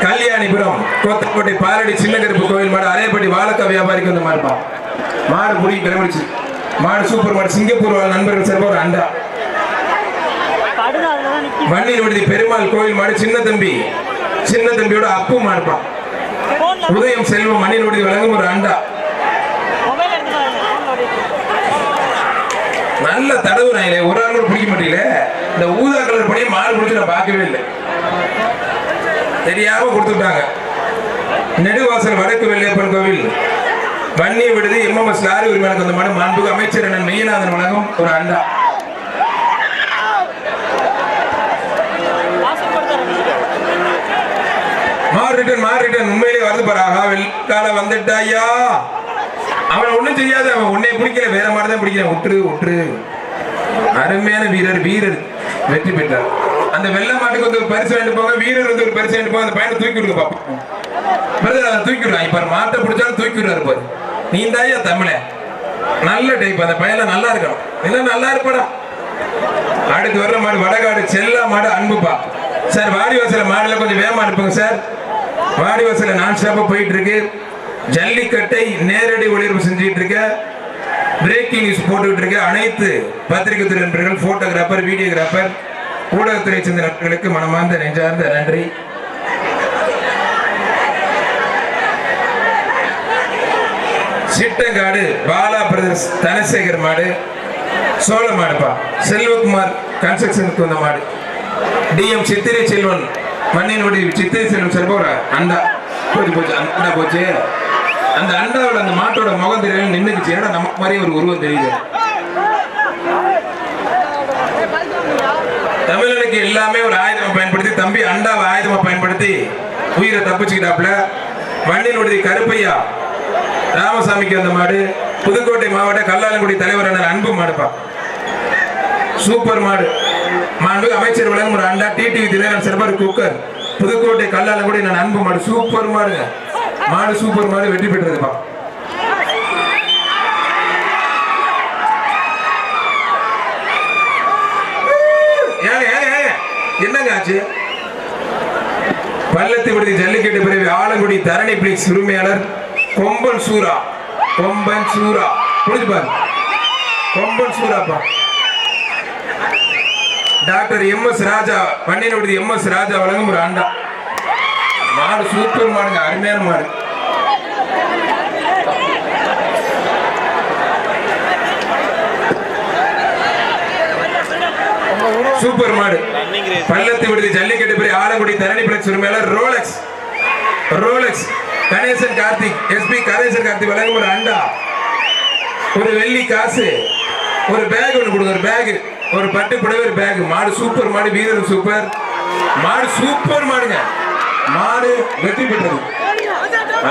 கல்யாணிபுரம் கோத்தக்கோட்டை பாரடி சின்ன கருப்பு கோயில் மாடு அரையப்பட்டி வாழக்க வியாபாரிக்கு வந்து மாடுப்பா. மாடு புடி கிளம்பிடுச்சு. மாடு சூப்பர் மாடு. சிங்கப்பூர் வாழ் நண்பர்கள் சிறப்பா ஒரு அண்டா. வன்னியில் விடுதி பெருமாள் கோயில் மாடு சின்ன தம்பியோட அப்பு மாடுப்பா. உதயம் செல்வம் மண்ணில் விடுதி வழங்கும் ஒரு அண்டா. நல்ல தடவு நாயிலே ஒரு ஆள் கூட பிடிக்க மாட்டீங்களே. இந்த ஊதா கலர் பண்ணியே மாடு பிடிச்சி நான் பார்க்கவே இல்லை. தெரியாம கொடுத்துட்டாங்க. நெடுவாசல் வடக்கு வெள்ளையப்பன் கோவில் வன்னிய விடுதி எம்எம்எஸ் லாரி உரிமையாளருக்கு அந்த மாடு மாண்புக்கு அமைச்சர் அண்ணன் மெய்யநாதன் வழங்கும் ஒரு அண்டா. மாறிட்டன் உண்மையிலே வருது பாராகா வெள்கால வந்துட்டாயா. அவன் ஒண்ணும் தெரியாது. அவன் உன்னை பிடிக்கல, வேற மாதிரிதான் பிடிக்கிறேன். விட்டுரு. அருமையான வீரர் வெற்றி பெற்றார். அந்த வெள்ள மாட்டுக்கு வந்து ஒரு பரிசு வாங்கிட்டு போங்க. வீரர் வந்து ஒரு பரிசு வாங்கிட்டு போங்க. அந்த பையனை தூக்கி விடுங்க பாப்போம். தூக்கி விடுவாங்க. இப்ப மாட்டை பிடிச்சாலும் தூக்கி விடுறாரு பாரு. நீ தாயா தமிழ நல்ல டைப். அந்த பையன் நல்லா இருக்கணும். என்ன நல்லா இருப்படா. அடுத்து வர்ற மாடு வடகாடு செல்லா மாடு அன்புப்பா. சார் வாடிவாசல மாடுல கொஞ்சம் வேகமா அனுப்புங்க சார். வாடிவாசல நான் ஸ்டாப்பா போயிட்டு இருக்கு. ஜல்லிக்கட்டை நேரடி ஒளிபரப்பு செஞ்சுட்டு இருக்க, பிரேக்கிங் நியூஸ் போட்டுக்கிட்டு இருக்க அனைத்து பத்திரிகை துறை நண்பர்கள், போட்டோகிராஃபர், வீடியோகிராஃபர், ஊடகத்துறை சேர்ந்த நண்பர்களுக்கு மனமார்ந்த நெஞ்சார்ந்த நன்றி. சிட்டங்காடு பாலா பிரதர்ஸ் தனசேகர் மாடு சோழ மாடுப்பா. செல்வகுமார் கன்ஸ்ட்ரக்ஷனுக்கு வந்த மாடு. டிஎம் சித்திரை செல்வன் மண்ணினுடைய சித்திரை செல்வன் சிறப்போட அண்டா போச்சு. அண்டா போச்சு. அந்த அண்டாவோட அந்த மாட்டோட முகம் தெரியல நின்றுச்சு. ஏன்னா நமக்கு மாதிரி ஒரு உருவம் தெரியுது. தமிழனுக்கு எல்லாமே ஒரு ஆயுதமா பயன்படுத்தி தம்பி அண்டாவை ஆயுதமா பயன்படுத்தி உயிரை தப்பிச்சுக்கிட்டாப்ல. வண்டியினுடைய கருப்பையா ராமசாமிக்கு அந்த மாடு. புதுக்கோட்டை மாவட்ட கல்லாலங்குடி தலைவர் அன்பு மாடுப்பா. சூப்பர் மாடு. மாண்பு அமைச்சர் வழங்கும் ஒரு அண்டா. டிடிவி தினகரன் சிறப்பாக குக்கர். புதுக்கோட்டை கல்லாலங்குடி நான் அன்பு மாடு. சூப்பர் மாடுங்க. மாடு சூப்பர் மாடு வெற்றி பெற்றதுப்பா. என்னங்க ஆச்சு? பள்ளத்தி விடுதி ஜல்லிக்கட்டு பிரிவு ஆலங்குடி தரணி பிளிக்ஸ் உரிமையாளர் கொம்பன் சூரா புரிஞ்சு பாரு. கொம்பன் சூராப்பா. டாக்டர் எம்எஸ் ராஜா வன்னியில் விடுதி எம்எஸ் ராஜா வழங்கும் ஒரு அண்டா. மாடு சூப்பர் மாடுங்க. அருமையான மாடு. சூப்பர் மாடு. பள்ளத்தி விடுதி ஜல்லிக்கட்டு பெரிய ஆலங்குடி தரணி பிளக்ஸ் உரிமையாளர் ரோலக்ஸ் கணேசன் கார்த்திக் எஸ்பி கணேசன் கார்த்திக் வழங்கும் ஒரு அண்டா, ஒரு வெள்ளி காசு, ஒரு பேக் ஒன்று கொடுங்க. ஒரு பேக், ஒரு பட்டு புடவை, ஒரு பேக். மாடு சூப்பர் மாடு, வீரர் சூப்பர் மாடு, சூப்பர் மாடுங்க. மாடு வெற்றி பெற்றது,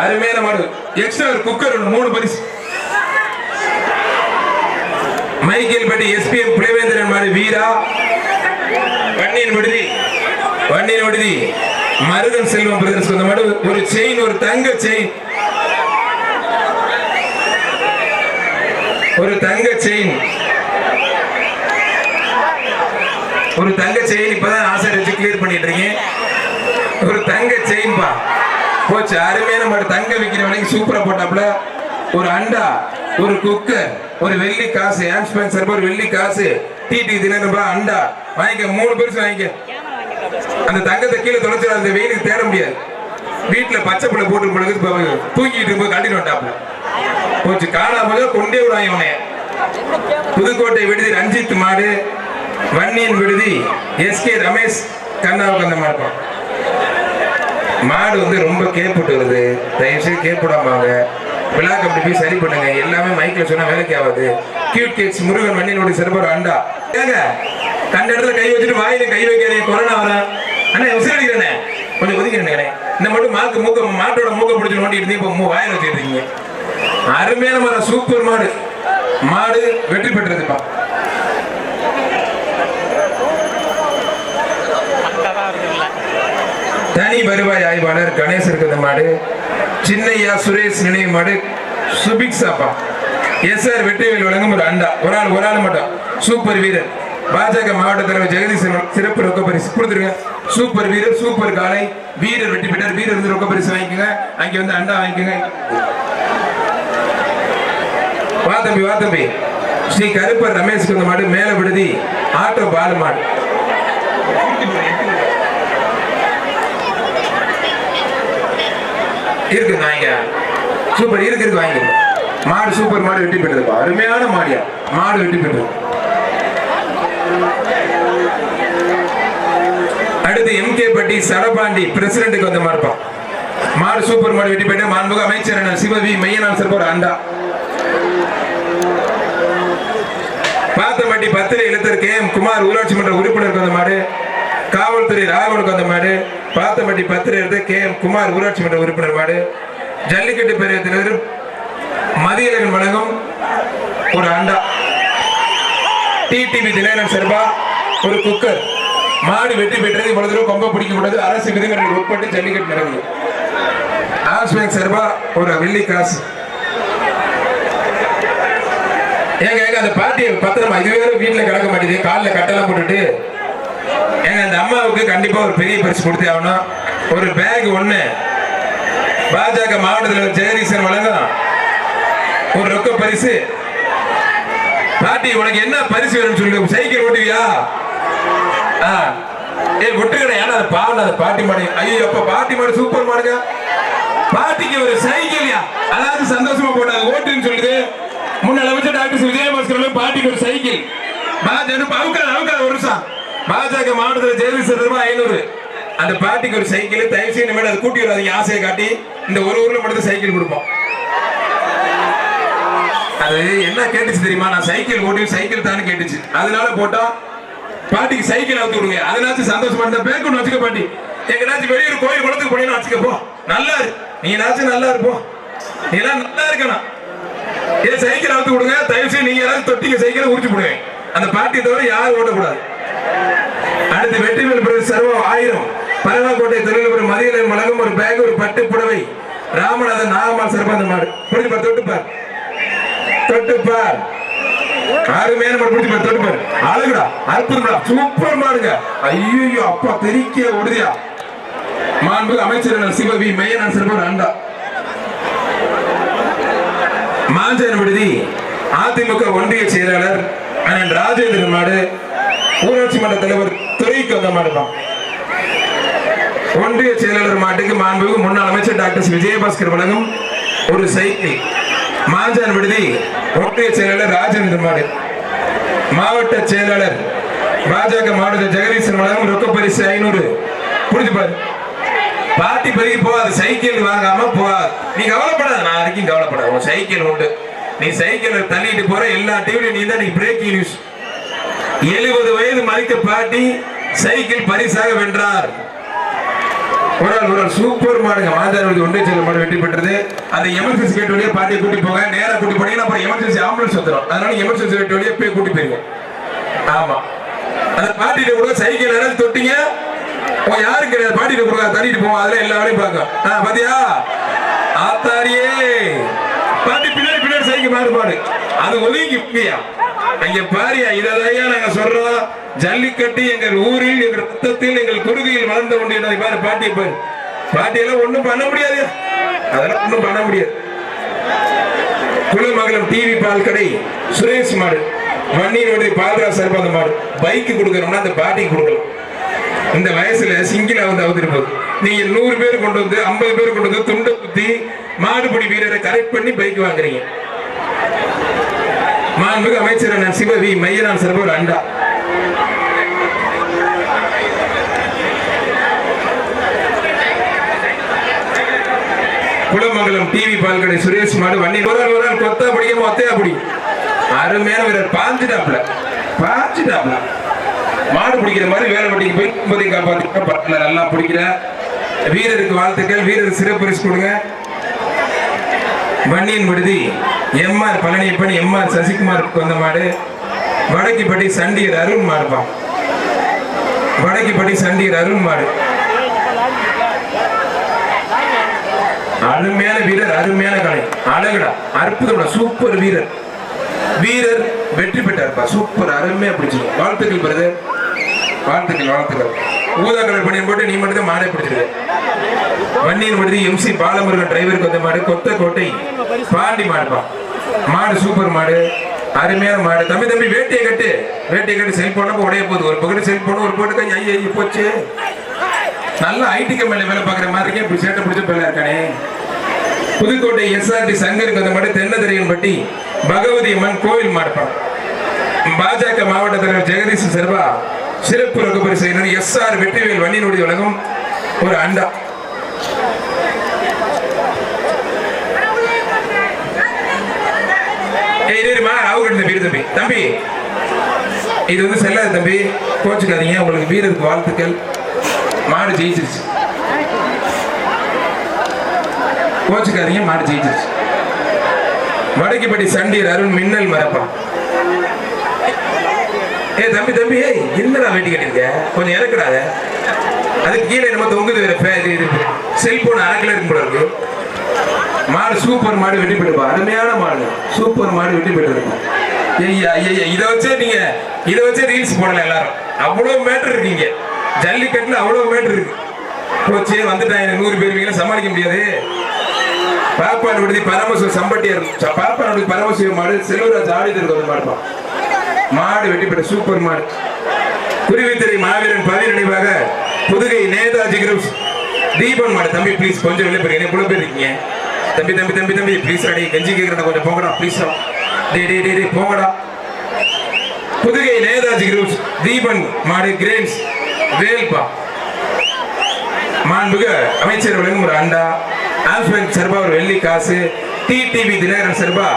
அருமையான மாடு. எக்ஸ்ட்ரா ஒரு குக்கர் ஒன்று, 3 பரிசு. மைக்கேல் பட்டி எஸ்பிஎம் புலிவேந்திரன் மாடு வீரா. வன்னியின் விடுதி மருதன் செல்வம் பிரதர்ஸ் வந்த மாடு. ஒரு செயின், ஒரு தங்க செயின், ஒரு தங்க செயின் இப்பதான் ஆசை வச்சு கிளியர் பண்ணிட்டு இருக்கேன். ஒரு தங்க செயின் பா போச்சு, அருமையான மாடு. தங்க விற்கிற வரைக்கும் சூப்பரா போட்டாப்ல. ஒரு அண்டா, ஒரு குக்கர், ஒரு வெள்ளி காசு, ஆம்ஸ்பென்சர் ஒரு வெள்ளி காசு, டிடி தினரூபா அண்டா வாங்கிக்க. 3 பரிசு வாங்கிக்க. அந்த தங்கத்தை கீழே தொலைச்சிட, அந்த வெயிலுக்கு தேட முடியாது. வீட்டுல பச்சை பிள்ளை போட்டு பொழுது தூக்கிட்டு போய் கட்டிட்டு வந்தாப்ல போச்சு. காணாம கொண்டே விடுவாங்க உனைய. புதுக்கோட்டை விடுதி ரஞ்சித் மாடு. வன்னியின் விடுதி எஸ்கே ரமேஷ் கண்ணாவுக்கு அந்த மாடு. மாடு வந்து ரொம்ப கேப்புட்டு வருது, தயவுசெய்து கேப்புடாமாங்க. விழா கம்பெனி போய் சரி பண்ணுங்க. எல்லாமே மைக்ல சொன்னா வேலைக்கு ஆகாது. கியூட் கேக்ஸ் முருகன் வன்னியினுடைய சிறப்பு அண்டா. ஏங்க கண்ட இடத்துல கை வச்சுட்டு வாயில கை வைக்கிறேன், கொரோனா வர அண்ணா விசிறடிக்கிறேனே, கொஞ்சம் ஒதுக்கிறேனே. இந்த மட்டும் மாட்டோட மூக்க பிடிச்சி நோண்டி இருந்தீங்க, இப்போ வாயில வச்சுருக்கீங்க. அருமையான மாடு, சூப்பர் மாடு. மாடு வெற்றி பெற்றதுப்பா. தனி வருவாய் ஆய்வாளர் கணேசருக்கு அந்த மாடு. சின்னையா சுரேஷ் நினைவு மாடு சுபிக்ஸாப்பா. எஸ்ஆர் வெற்றிவேல் வழங்கும் ஒரு அண்டா. ஒரு ஆள் மட்டும் சூப்பர் வீரர். பாஜக மாவட்ட தலைவர் ஜெகதீசன் சிறப்பு ரொக்க பரிசு கொடுத்துருங்க. சூப்பர் வீரர், சூப்பர் காலை, வீரர் வெற்றி பெற்றார். வீரர் வந்து ரொக்க பரிசு வாங்கிக்கோங்க. அங்க வந்து அண்டா வாங்கிக்கோங்க. வா தம்பி. ஸ்ரீ கருப்பர் ரமேஷ்க்கு அந்த மாடு. மேல விடுதி ஆட்டோ பால் மாடு. இருக்கு வாங்க, சூப்பர் இருக்கு வாங்க. மாடு சூப்பர் மாடு வெற்றி பெற்றதுப்பா. அருமையான மாடியா, மாடு வெற்றி பெற்றது. அடுத்து எம்கே பட்டி சடபாண்டி பிரசிடென்ட்டுக்கு வந்த மாடுப்பா. மாடு சூப்பர் மாடு வெற்றி பெற்ற மாண்புமிகு அமைச்சர் சிவவி மையனால் சிறப்பு ஒரு அண்டா. பாத்தம்பட்டி பத்திரை எழுத்தர் கே எம் குமார் ஊராட்சி மன்ற உறுப்பினருக்கு வந்த மாடு. காவல்துறை ராகவனுக்கு வந்த மாடு. பாத்தம்பட்டி பத்திரை எழுத்தர் கே எம் குமார் ஊராட்சி மன்ற உறுப்பினர் மாடு. ஜல்லிக்கட்டு பேரவைத்தினர் மதியழகன் வழங்கும் ஒரு அண்டா. டிடிவி தினகரன் சிறப்பா ஒரு குக்கர். மாடு வெற்றி பெற்றது. இவ்வளவு தூரம் கொம்ப பிடிக்கக்கூடாது, அரசு விதிமுறைகள் உட்பட்டு ஜல்லிக்கட்டு நடக்குது. ஆஸ்பேக் சிறப்பா ஒரு வெள்ளி காசு. ஏங்க அந்த பாட்டியை பத்திரமா, இது வேற வீட்டுல கிடக்க மாட்டேது, காலில் கட்டெல்லாம் போட்டுட்டு. ஏங்க அந்த அம்மாவுக்கு கண்டிப்பா ஒரு பெரிய பரிசு கொடுத்தே ஆகணும். ஒரு பேக் ஒண்ணு பாஜக மாவட்ட தலைவர் ஜெகதீசன் வழங்கும் ஒரு ரொக்க பரிசு. பாட்டி உனக்கு என்ன பரிசு வேணும்னு சொல்லி சைக்கிள் ஓட்டுவியா? ஒட்டுக்கடை. ஏன்னா அது பாவம், அது பாட்டி மாடு. ஐயோ அப்ப பாட்டி மாடு சூப்பர் மாடுங்க. பாட்டிக்கு ஒரு சைக்கிள்யா, அதாவது சந்தோஷமா போட்டாங்க ஓட்டுன்னு சொல்லுது. முன்னாள் அமைச்சர் டாக்டர் விஜயபாஸ்கர் பாட்டிக்கு ஒரு சைக்கிள். ஒரு நிமிஷம். பாஜக மாவட்டத்தில் ஜெயலலிதா ரூபாய் 500. அந்த பாட்டிக்கு ஒரு சைக்கிள். தயவு செய்து மேடம் அதை கூட்டி வராதிங்க. ஆசையை காட்டி இந்த ஒரு ஊர்ல மட்டும் சைக்கிள் கொடுப்போம். அது என்ன கேட்டுச்சு தெரியுமா? நான் சைக்கிள் ஓட்டி சைக்கிள் தான் கேட்டுச்சு, அதனால போட்டோம். பாட்டிக்கு சைக்கிள் அவுத்து விடுங்க, அதனாச்சும் சந்தோஷமா இருந்தா பேக் ஒன்று வச்சுக்க. பாட்டி எங்கனாச்சும் வெளியூர் கோயில் குளத்துக்கு போனீங்கன்னா வச்சுக்கப்போ, நல்லா இருக்கு. நீ நாச்சும் நல்லா இருப்போம், நீ எல்லாம் நல்லா இருக்கணும். ஏன் சைக்கிள் அவுத்து விடுங்க தயவு செய்து. நீங்க யாராவது தொட்டிங்க சைக்கிளை உரிச்சு விடுங்க. அந்த பாட்டியை தவிர யாரும் ஓட்டக்கூடாது. அடுத்து வெற்றிவேல் பிரதேச சர்வம் 1000. பரவாக்கோட்டை தொழில்நுட்பம் மதியழகன் வழங்கும் ஒரு பேக், ஒரு பட்டு புடவை. ராமநாதன் நாகமால் சிறப்பாக மாடு. புரிஞ்சுப்பார், தொட்டுப்பார். அருமையான மாடு. புரிஞ்சுப்பார், தொட்டுப்பார். அழகுடா, அற்புதம்டா, சூப்பர் மாடுங்க. ஐயோ அப்பா தெரிக்க ஓடுதியா. மாண்புமிகு அமைச்சர் சிவவி மையனான் சிறப்பாக அண்டா. மாஞ்சன் விடுதி அதிமுக ஒன்றிய செயலாளர் அண்ணன் ராஜேந்திரன் மாடு. ஊராட்சி மன்ற தலைவர் துறைக்கு வந்த மாடுதான். ஒன்றிய செயலாளர் மாட்டுக்கு மாண்புமிகு முன்னாள் அமைச்சர் டாக்டர் விஜயபாஸ்கர் வழங்கும் ஒரு சைக்கிள். மாஞ்சான் விடுதி ஒன்றிய செயலாளர் ராஜேந்திரன் மாடு. மாவட்ட செயலாளர் பாஜக மாவட்ட ஜெகதீசன் வழங்கும் ரொக்க பரிசு 500. புரிஞ்சு பாரு. பாட்டி பெருகி போகாது, சைக்கிள் வாங்காம போகாது. நீ கவலைப்படாத, நான் வரைக்கும் கவலைப்படாத. உன் சைக்கிள் உண்டு. நீ சைக்கிளை தள்ளிட்டு போற எல்லா டிவிலையும் நீ தான். நீ பிரேக்கிங் நியூஸ். 70 வயது மதிக்க பாட்டி சைக்கிள் பரிசாக வென்றார். ஒரு சூப்பர் மாடுங்க. மாதாரவதி ஒன்றை செல்லும் மாடு வெற்றி பெற்றது. அந்த எமர்ஜென்சி கேட் வழியா பாட்டியை கூட்டி போங்க. நேரா கூட்டி போனீங்கன்னா அப்புறம் எமர்ஜென்சி ஆம்புலன்ஸ் வந்துடும். அதனால எமர்ஜென்சி கேட் வழியா போய் கூட்டி போயிருங்க. ஆமா, அந்த பாட்டியில கூட சைக்கிள் யாராவது தொட்டீங்க, யாருக்கு கிடையாது, பாட்டியில கூட தள்ளிட்டு போவோம். அதுல எல்லா வேலையும் பார்க்க பாத்தியா ஆத்தாரியே. பாட்டி பின்னாடி பின்னாடி சைக்கிள் மாறுபாடு அது ஒதுங்கியா அங்க பாரியா. இதையா நாங்க சொல்றோம். ஜல்லிக்கட்டு எங்கள் ஊரில், எங்கள் ரத்தத்தில், எங்கள் குருதியில் வளர்ந்த கொண்டு பாரு. பாட்டியை பாரு. பாட்டியெல்லாம் ஒண்ணும் பண்ண முடியாது. அதெல்லாம் ஒண்ணும் பண்ண முடியாது. குலமங்கலம் டிவி பால் கடை சுரேஷ் மாடு, வன்னியின் விடுதி பால்ராஜ் சார்பா அந்த மாடு. பைக்கு கொடுக்கணும்னா அந்த பாட்டிக்கு கொடுக்கலாம். இந்த வயசுல சிங்கிளா வந்து அவுத்துட்டு போகுது. நீங்க 100 பேர் கொண்டு வந்து 50 பேர் கொண்டு வந்து துண்டை குத்தி மாடுபிடி வீரரை கரெக்ட் பண்ணி பைக் வாங்குறீங்க. மாண்புமிகு அமைச்சர் சிவவி மையனான் சார்பா ஒரு அண்டா. குலமங்கலம் டிவி பால்கடை சுரேஷ் மாடு, வன்னி ஒரு ஆள் கொத்தா பிடிக்காம ஒத்தையா பிடி. அருமையான வீரர். பாஞ்சிட்டாப்ல மாடு பிடிக்கிற மாதிரி வேலை வட்டிக்கு போய் கும்பதை காப்பாற்ற நல்லா பிடிக்கிற வீரருக்கு வாழ்த்துக்கள். வீரர் சிறப்பு பரிசு கொடுங்க. வன்னியின் விடுதி எம்ஆர் பழனியப்பன், எம்ஆர் சசிகுமாருக்கு வந்த மாடு. வடக்கிப்பட்டி சண்டியர் அருண் மாடுப்பா. வடக்கிப்பட்டி சண்டியர் அருண் மாடு. அருமையான வீரர், அருமையான கலை, அழகுடா, அற்புதம், சூப்பர் வீரர். வீரர் வெற்றி பெற்றார்ப்பா. சூப்பர், அருமையா பிடிச்சிருக்கும். வாழ்த்துக்கள் பிரதர், வாழ்த்துக்கள். ஊதா கலர் பணியன் போட்டு நீ மட்டும் மாடை பிடிச்சிருக்க. வன்னியின் விடுதி எம்சி பாலமுருகன் டிரைவருக்கு வந்த மாடு. கொத்த கோட்டை பாண்டி மாடுப்பா. மாடு சூப்பர் மாடு, அருமையான மாடு. தம்பி வேட்டையை கட்டு செல்போன உடைய போகுது. ஒரு பக்கத்து செல்போன், ஒரு போட்டு ஐய போச்சு. நல்ல ஐடி கம்பெனில வேலை பார்க்குற மாதிரி இருக்கேன். இப்படி சேட்டை பிடிச்ச பிள்ளை இருக்கானே. புதுக்கோட்டை எஸ்ஆர்டி சங்கருக்கு வந்த மாடு. தென்னதரையன்பட்டி பகவதி அம்மன் கோவில் மாடுப்பா. பாஜக மாவட்ட தலைவர் ஜெகதீஷ் சர்வா சிறப்பு ரொக்க பரிசு எஸ்ஆர் வெற்றிவேல் வன்னியினுடைய வழங்கும் ஒரு அண்டா. தம்பி இது வந்து செல்லாது தம்பி, கோச்சுக்காதீங்க. உங்களுக்கு வீரருக்கு வாழ்த்துக்கள். மாடு ஜெயிச்சிருச்சு. கோச்சுக்காதீங்க, மாடு ஜெயிச்சிருச்சு. வடக்கிப்பட்டி சண்டீர் அருண் மின்னல் மரப்பா. தம்பி என்னடா வேட்டி கட்டிருக்க, கொஞ்சம் இறக்குறாத. அதுக்கு கீழே நம்ம தொங்குது செல்போன் அரைக்கல இருக்கும் போல இருக்கு. மாடு சூப்பர் மாடு வெட்டி போயிடுப்பா. அருமையான மாடு, சூப்பர் மாடு வெட்டி போயிட்டு இருக்கும். இதை வச்சே ரீல்ஸ் போடலாம் எல்லாரும். அவ்வளவு மேட்டர் இருக்கீங்க ஜல்லிக்கட்டுல, அவ்வளவு மேட்டர் இருக்கு. போச்சு வந்துட்டாங்க 100 பேர் சமாளிக்க முடியாது. பாப்பாடு விடுதி பரமசிவ சம்பட்டியார், பாப்பாடு பரமசிவ மாடு செல்வராஜ் ஆடிட்டு வந்து மாடுப்பான். மாடு வெட்டி போயிட்ட சூப்பர் மாடு. குருவித்திரை மாவீரன் பதவி நினைவாக புதுகை நேதாஜி குரூப்ஸ் தீபன் மாடு. தம்பி ப்ளீஸ் கொஞ்சம் வெளியே போறீங்க. இவ்வளவு பேர் இருக்கீங்க. தம்பி ப்ளீஸ் அடி கெஞ்சி கேட்கறேன், கொஞ்சம் போங்கடா ப்ளீஸ். டே போங்கடா. புதுகை நேதாஜி குரூப்ஸ் தீபன் மாடு கிரேன்ஸ் வேல்பா. மாண்புமிகு அமைச்சர் வழங்கும் ஒரு அண்டா. ஆல்பன் சர்பா ஒரு வெள்ளி காசு. டிடிவி தினகரன் சர்பா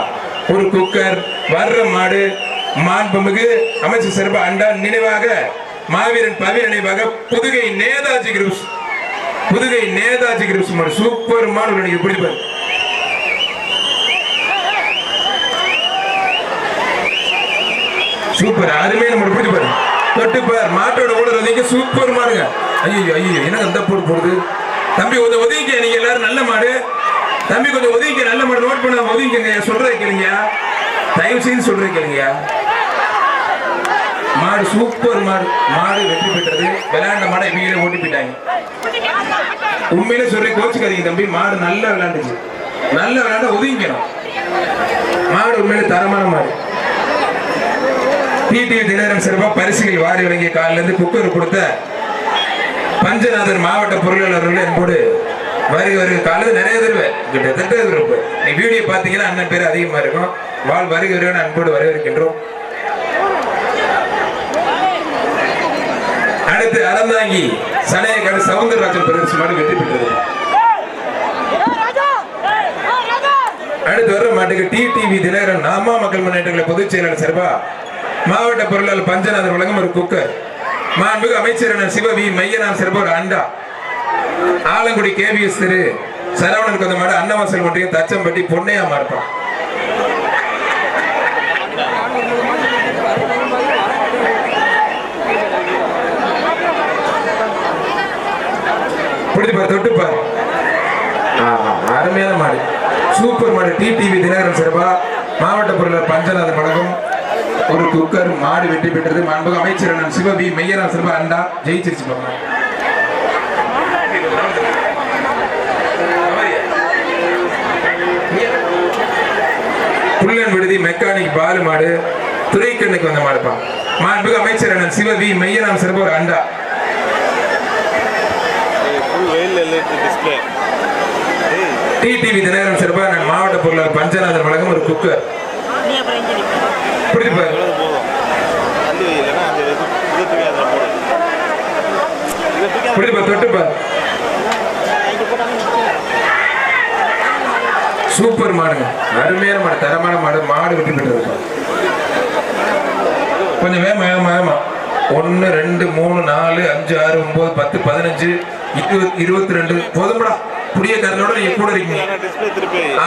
ஒரு குக்கர். வர்ற மாடு மாண்புமிகு அமைச்சர் சர்பா அண்டா நினைவாக மாவீரன் பதவி நினைவாக புதுகை நேதாஜி குரூப்ஸ் மாடு. சூப்பர் மாடு. எப்படி பாரு, சூப்பர் அருமையான மாடு. எப்படி பாரு, தொட்டு பாரு. மாட்டோட கூட சூப்பர் மாடுங்க. ஐயோ என்ன அந்த போடுது. தம்பி கொஞ்சம் ஒதுங்க, நீங்க எல்லாரும் நல்ல மாடு. தம்பி கொஞ்சம் ஒதுங்க, நல்ல மாடு. நோட் பண்ண ஒதுங்க. சொல்றதை கேளுங்க, தயவு செய்து சொல்றதை கேளுங்க. மாடு சூப்பர் மாடு. மாடு வெற்றி பெற்றது. விளையாண்ட மாடை இவங்களே ஓட்டி போயிட்டாங்க. உண்மையிலே சொல்றேன், கோச்சுக்காதீங்க தம்பி. மாடு நல்லா விளையாண்டுச்சு. நல்ல விளையாண்ட ஒதுங்கிக்கணும். மாடு உண்மையிலே தரமான மாடு. டிடிவி தினகரன் சிறப்பா பரிசுகள் வாரி வழங்கிய காலில இருந்து குக்கர் கொடுத்த பஞ்சநாதன் மாவட்ட பொருளாளர்கள் என்போடு வருகை காலையில் நிறைய தடவை கிட்டத்தட்ட நீ வீடியோ பார்த்தீங்கன்னா அண்ணன் பேர் அதிகமா இருக்கும். வருகை அன்போடு வரவேற்கின்றோம். அடுத்து அறந்தாங்கி சனையக்காடு சவுந்தரராஜன் பிரதர்ஸ் மாடு வெற்றி பெற்றது. அடுத்து வர்ற மாட்டுக்கு டிடிவி தினகரன் நாமா மக்கள் முன்னேற்றங்களை பொதுச் செயலாளர் சார்பா மாவட்ட பொருளாளர் பஞ்சநாதர் வழங்கும் ஒரு குக்கர், மாண்புமிகு அமைச்சரான சிவவி மையனார் சார்பா ஒரு அண்டா, ஆலங்குடி கேபிஎஸ் திரு சரவணன் கொந்த மாடு அன்னவாசல் ஒன்றியம் தச்சம்பட்டி பொன்னையா மாடுப்பான். தொட்டுப்பார் அருமையான மாடு, சூப்பர் மாடு. டிடிவி தினகரன் சார்பா மாவட்ட பொருளாளர் பஞ்சநாதன் வழங்கும் ஒரு குக்கர் மாடு வெற்றி பெற்றது. மாண்புமிகு அமைச்சரான சிவவி மையனார் சார்பா அண்டா ஜெயிச்சிருச்சு. புல்லன் விடுதி மெக்கானிக் பாலு மாடு துறைக்கண்ணுக்கு வந்த மாடுப்பா. மாண்புமிகு அமைச்சரான சிவவி மையனார் சார்பா ஒரு அண்டா. டிடிவி தினகரன் சார்பா மாவட்ட பொருளாளர் பஞ்சநாதன் வழங்கும் ஒரு குக்கர். சூப்பர் மாடுங்க, அருமையான மாடு, தரமான மாடு. மாடு வெற்றி பெற்றது. கொஞ்சம் வேகமா வேகமா வேகமா 1 2 3 4 5 6 9 10 15 20 22 போதும்படா. புதிய கருணோட நீங்க கூட இருக்கீங்க.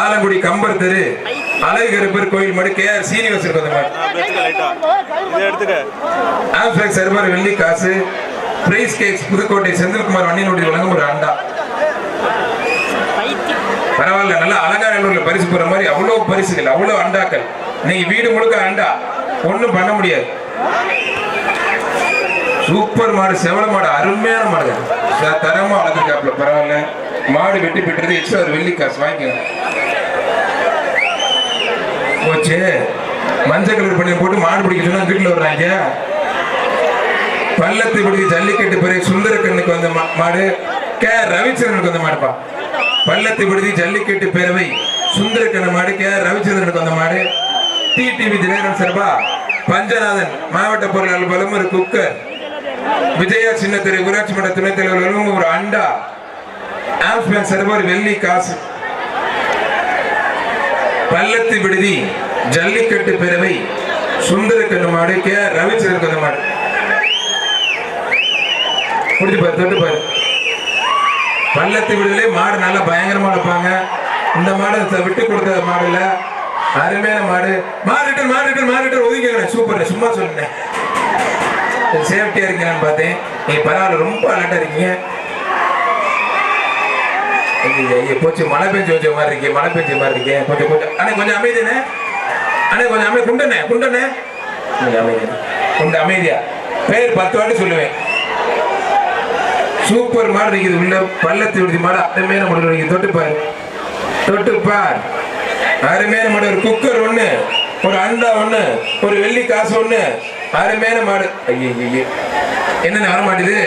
ஆலங்குடி கம்பர் தெரு அழகு கருப்பர் கோயில் மாடு கேஆர் சீனிவாசன் வந்த மாடு. சர்வர் வெள்ளி காசு பிரைஸ் கேக்ஸ் புதுக்கோட்டை செந்தில்குமார் வண்ணினுடைய வழங்கும் ஒரு அண்டா. பரவாயில்ல, நல்ல அலங்காநல்லூர்ல பரிசு போற மாதிரி அவ்வளவு பரிசுகள், அவ்வளவு அண்டாக்கள். நீங்க வீடு முழுக்க அண்டா, ஒண்ணும் பண்ண முடியாது. சூப்பர் மாடு, செவல மாடு, அருமையான மாடு, தரமா வளர்த்துருக்காப்ல. பரவாயில்ல, மாடு வெட்டி பெற்றது. எக்ஸ்ட்ரா ஒரு வெள்ளி காசு வாங்கிக்கணும். போச்சு, மஞ்சள் கலர் பண்ணி போட்டு மாடு பிடிக்க சொன்னா வீட்டுல வர்றாங்க. பள்ளத்தை பிடிச்சி ஜல்லிக்கட்டு பிறகு சுந்தர கண்ணுக்கு வந்த மாடு கே ரவிச்சந்திரனுக்கு வந்த மாடுப்பா. பள்ளத்தை பிடிச்சி ஜல்லிக்கட்டு பேரவை சுந்தர கண்ண மாடு கே ரவிச்சந்திரனுக்கு வந்த மாடு. டிடிவி தினகரன் சார்பா பஞ்சநாதன் மாவட்ட பொருளாளர் பலம் ஒரு குக்கர், விஜயா சின்னத்துறை ஊராட்சி மன்ற துணைத் தலைவர்களும் ஒரு அண்டா, ஆம்ஸ்மேன் சர்வர் வெள்ளி காசு. பள்ளத்தி விடுதி ஜல்லிக்கட்டு பேரவை சுந்தர கண்ணு மாடு கே ரவிச்சந்திரன் கொண்ட மாடு. புடிச்சு பாரு, தொட்டு பாரு. பள்ளத்தி விடுதலை மாடு நல்லா பயங்கரமா வைப்பாங்க. இந்த மாடு விட்டு கொடுத்த மாடு இல்ல, அருமையான மாடு. மாடு ஒதுக்கி சூப்பர். சும்மா சொல்லுங்க, சேஃப்டியா இருக்கீங்கன்னு பார்த்தேன். நீங்க பரவாயில்ல, ரொம்ப அலர்ட்டா இருக்கீங்க. போச்சு, மழை பெஞ்சு வச்ச மாதிரி இருக்கீங்க, மழை பெஞ்ச மாதிரி இருக்கீங்க. கொஞ்சம் கொஞ்சம் அண்ணே, கொஞ்சம் அமைதினே அண்ணே, கொஞ்சம் அமைதி. குண்டனே குண்டனே கொஞ்சம் அமைதி, குண்ட அமைதியா. பேர் 10 வாட்டி சொல்லுவேன். சூப்பர் மாடு இருக்குது உள்ள. பள்ளத்தி விடுதி மாடு அருமையான மாடு இருக்குது. தொட்டுப்பார், தொட்டுப்பார், அருமையான மாடு. ஒரு குக்கர் 1, ஒரு அண்டா 1, ஒரு வெள்ளி காசு 1, அருமையான மாடு. ஐயே, என்னென்ன வர மாட்டேது.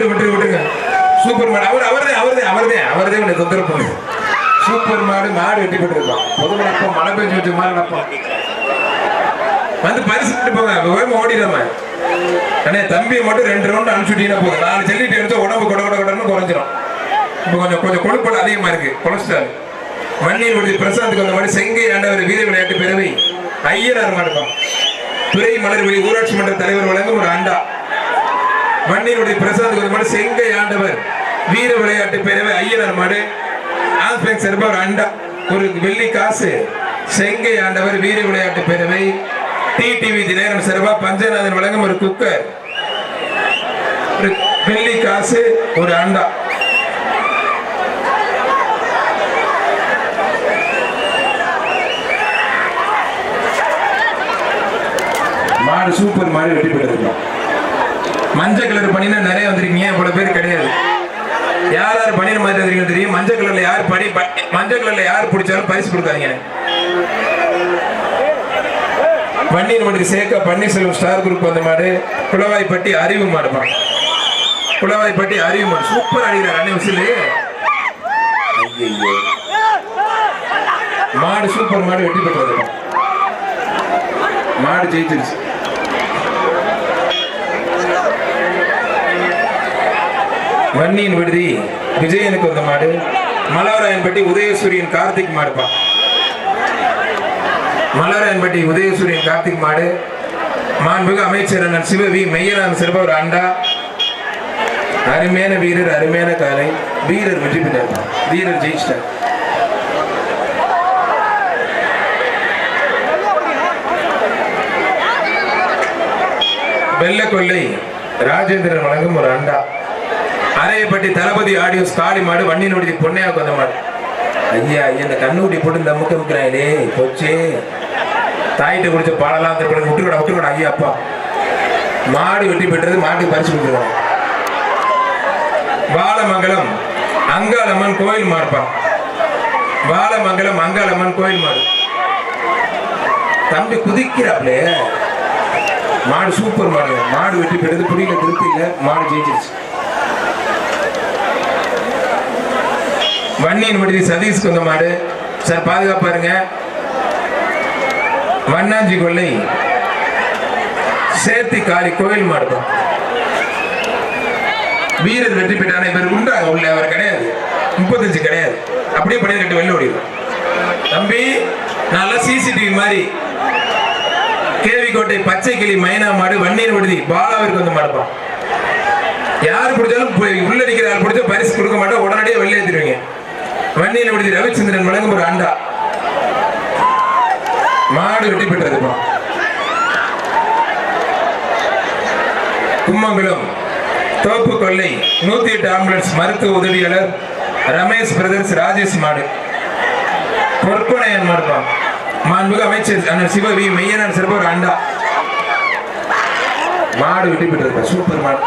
விட்டுருங்க. சூப்பர் மாடு. அவர்தான் தொந்தரவு பண்ணுது. சூப்பர் மாடு. மாடு வெட்டி போட்டுருப்பான். பொதுமக்கள் மழை பெஞ்சு வச்ச மாதிரி நடப்பான். வந்து பரிசு போங்க, வேகமா ஓடிடாம. அண்ணே, தம்பியை மட்டும் 2 ரவுண்ட் அனுப்பிச்சுட்டீங்கன்னா போதும். 4 ஜல்லிட்டு எடுத்து உடம்பு கொடன்னு குறைஞ்சிடும். இப்போ கொஞ்சம் கொழுப்பல் அதிகமா இருக்கு, கொலஸ்ட்ரால். மண்ணில் விடுதி பிரசாந்துக்கு வந்த மாதிரி செங்கை ஆண்டவர் வீர விளையாட்டு பேரவை ஐயனார் மாடுப்பான். துறை மலர்வெளி ஊராட்சி மன்ற தலைவர் வழங்கும் ஒரு அண்டா. மண்ணில் விடுதி பிரசாந்துக்கு வந்த மாதிரி செங்கை ஆண்டவர் வீர விளையாட்டு பேரவை ஐயனார் மாடு. ஆஸ்பெக்ட் சார்பா ஒரு அண்டா, ஒரு வெள்ளி காசு. செங்கை ஆண்டவர் வீர விளையாட்டு பேரவை டிடிவி தினகரன் சார்பா பஞ்சநாதன் வழங்கும் ஒரு குக்கர், ஒரு வெள்ளி காசு, ஒரு அண்டா. மாடு சூப்பர் மாடு வெட்டி போயிருக்கோம். மஞ்சள் கலர் பண்ணினா நிறைய வந்திருக்கீங்க, இவ்வளவு பேர் கிடையாது. யார் யார் பண்ணின மாதிரி வந்திருக்கீங்க தெரியும். மஞ்சள் கலர்ல யார் பிடிச்சாலும் பரிசு கொடுக்காதீங்க. பன்னீர் மண்டி சேர்க்க பன்னீர்செல்வம் ஸ்டார் குரூப் வந்த மாடு குளவாய்ப்பட்டி அறிவு மாடுப்பான். குளவாய்ப்பட்டி அறிவு மாடு சூப்பர் அடிக்கிறார். அண்ணே விசிலு. மாடு சூப்பர் மாடு வெட்டி பெற்றது. மாடு ஜெயிச்சிருச்சு. வன்னியின் விடுதி விஜயனுக்கு வந்த மாடு. மலவராயன்பட்டி உதயசூரியன் கார்த்திக் மாடுப்பா. மலவராயன்பட்டி உதயசூரியன் கார்த்திக் மாடு. மாண்புமிகு அமைச்சர் அண்ணன் சிவவி மெய்யனான் சிறப்ப ஒரு அண்டா. அருமையான வீரர், அருமையான காலை. வீரர் வெற்றி பெற்றார், வீரர் ஜெயிச்சிட்டார். வெள்ளக்கொள்ளை ராஜேந்திரன் வழங்கும் ஒரு அண்டா. அரையப்பட்டி தளபதி ஆடியோஸ் காளி மாடு. வண்ணின் விடுதி பொன்னையாவுக்கு வந்த மாடு. ஐயா இந்த கண்ணுக்குட்டி போட்டு இந்த முக்க முக்கிறாங்களே போச்சே. தாயிட்ட குடிச்ச பாலெல்லாம் விட்டுக்கூட விட்டுக்கூட. ஐயா அப்பா மாடு வெட்டி பெற்றது. மாட்டுக்கு பரிசு கொடுத்துருவாங்க. வாழமங்கலம் அங்காளம்மன் கோயில் மாடுப்பா. வாழமங்கலம் அங்காளம்மன் கோயில் மாடு. தம்பி குதிக்கிறாப்லே. மாடு சூப்பர் மாடு. மாடு வெட்டி பெற்றது. புரியல, திருப்தி இல்லை. மாடு ஜெயிச்சிருச்சு. வன்னியின் விடுதி சதீஷ்க்கு வந்த மாடு. சார் பாதுகாப்பாருங்க. வண்ணாஞ்சி கொள்ளை சேர்த்தி காளி கோயில் மாடுப்பா. வீரர் வெற்றி பெற்றான பேர் உண்டாங்க உள்ள. அவர் கிடையாது, 35 கிடையாது. அப்படியே 12 வெளில ஓடிடும். தம்பி நல்லா சிசிடிவி மாதிரி. கேவிக்கோட்டை பச்சை கிளி மைனா மாடு. வன்னியின் விடுதி பாலாவிற்கு வந்து மாடுப்பா. யார் பிடிச்சாலும் உள்ள நிற்கிற ஆள் பிடிச்சா பரிசு கொடுக்க மாட்டோம், உடனடியே வெளியே ஏற்றிடுவீங்க. வன்னியின் விடுதி ரவிச்சந்திரன் வழங்கும் ஒரு அண்டா. மாடு வெட்டி பெற்றதுப்பா. கும்மங்குளம் தோப்பு கொள்ளை 108 ஆம்புலன்ஸ் மருத்துவ உதவியாளர் ரமேஷ் பிரதர்ஸ் ராஜேஷ் மாடு. பொற்கொணையன் மாடுப்பா. மாண்புமிகு அமைச்சர் அண்ணன் சிவவி மெய்யனான் சிறப்பு ஒரு அண்டா. மாடு வெட்டி பெற்றதுப்பா. சூப்பர் மாடு.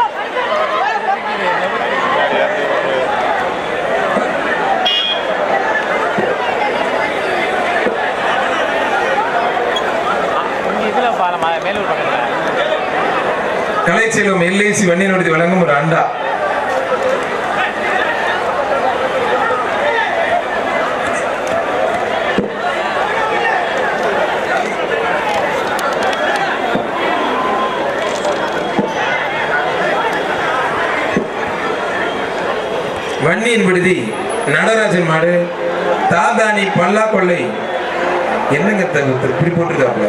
கலைச்செல்வம் எல்ஐசி வன்னியின் விடுதி வழங்கும் ஒரு அண்டா. வன்னியின் விடுதி நடராஜன் மாடு. தாதானி பல்லா கொள்ளை. என்னங்க இப்படி போட்டிருக்காப்ல.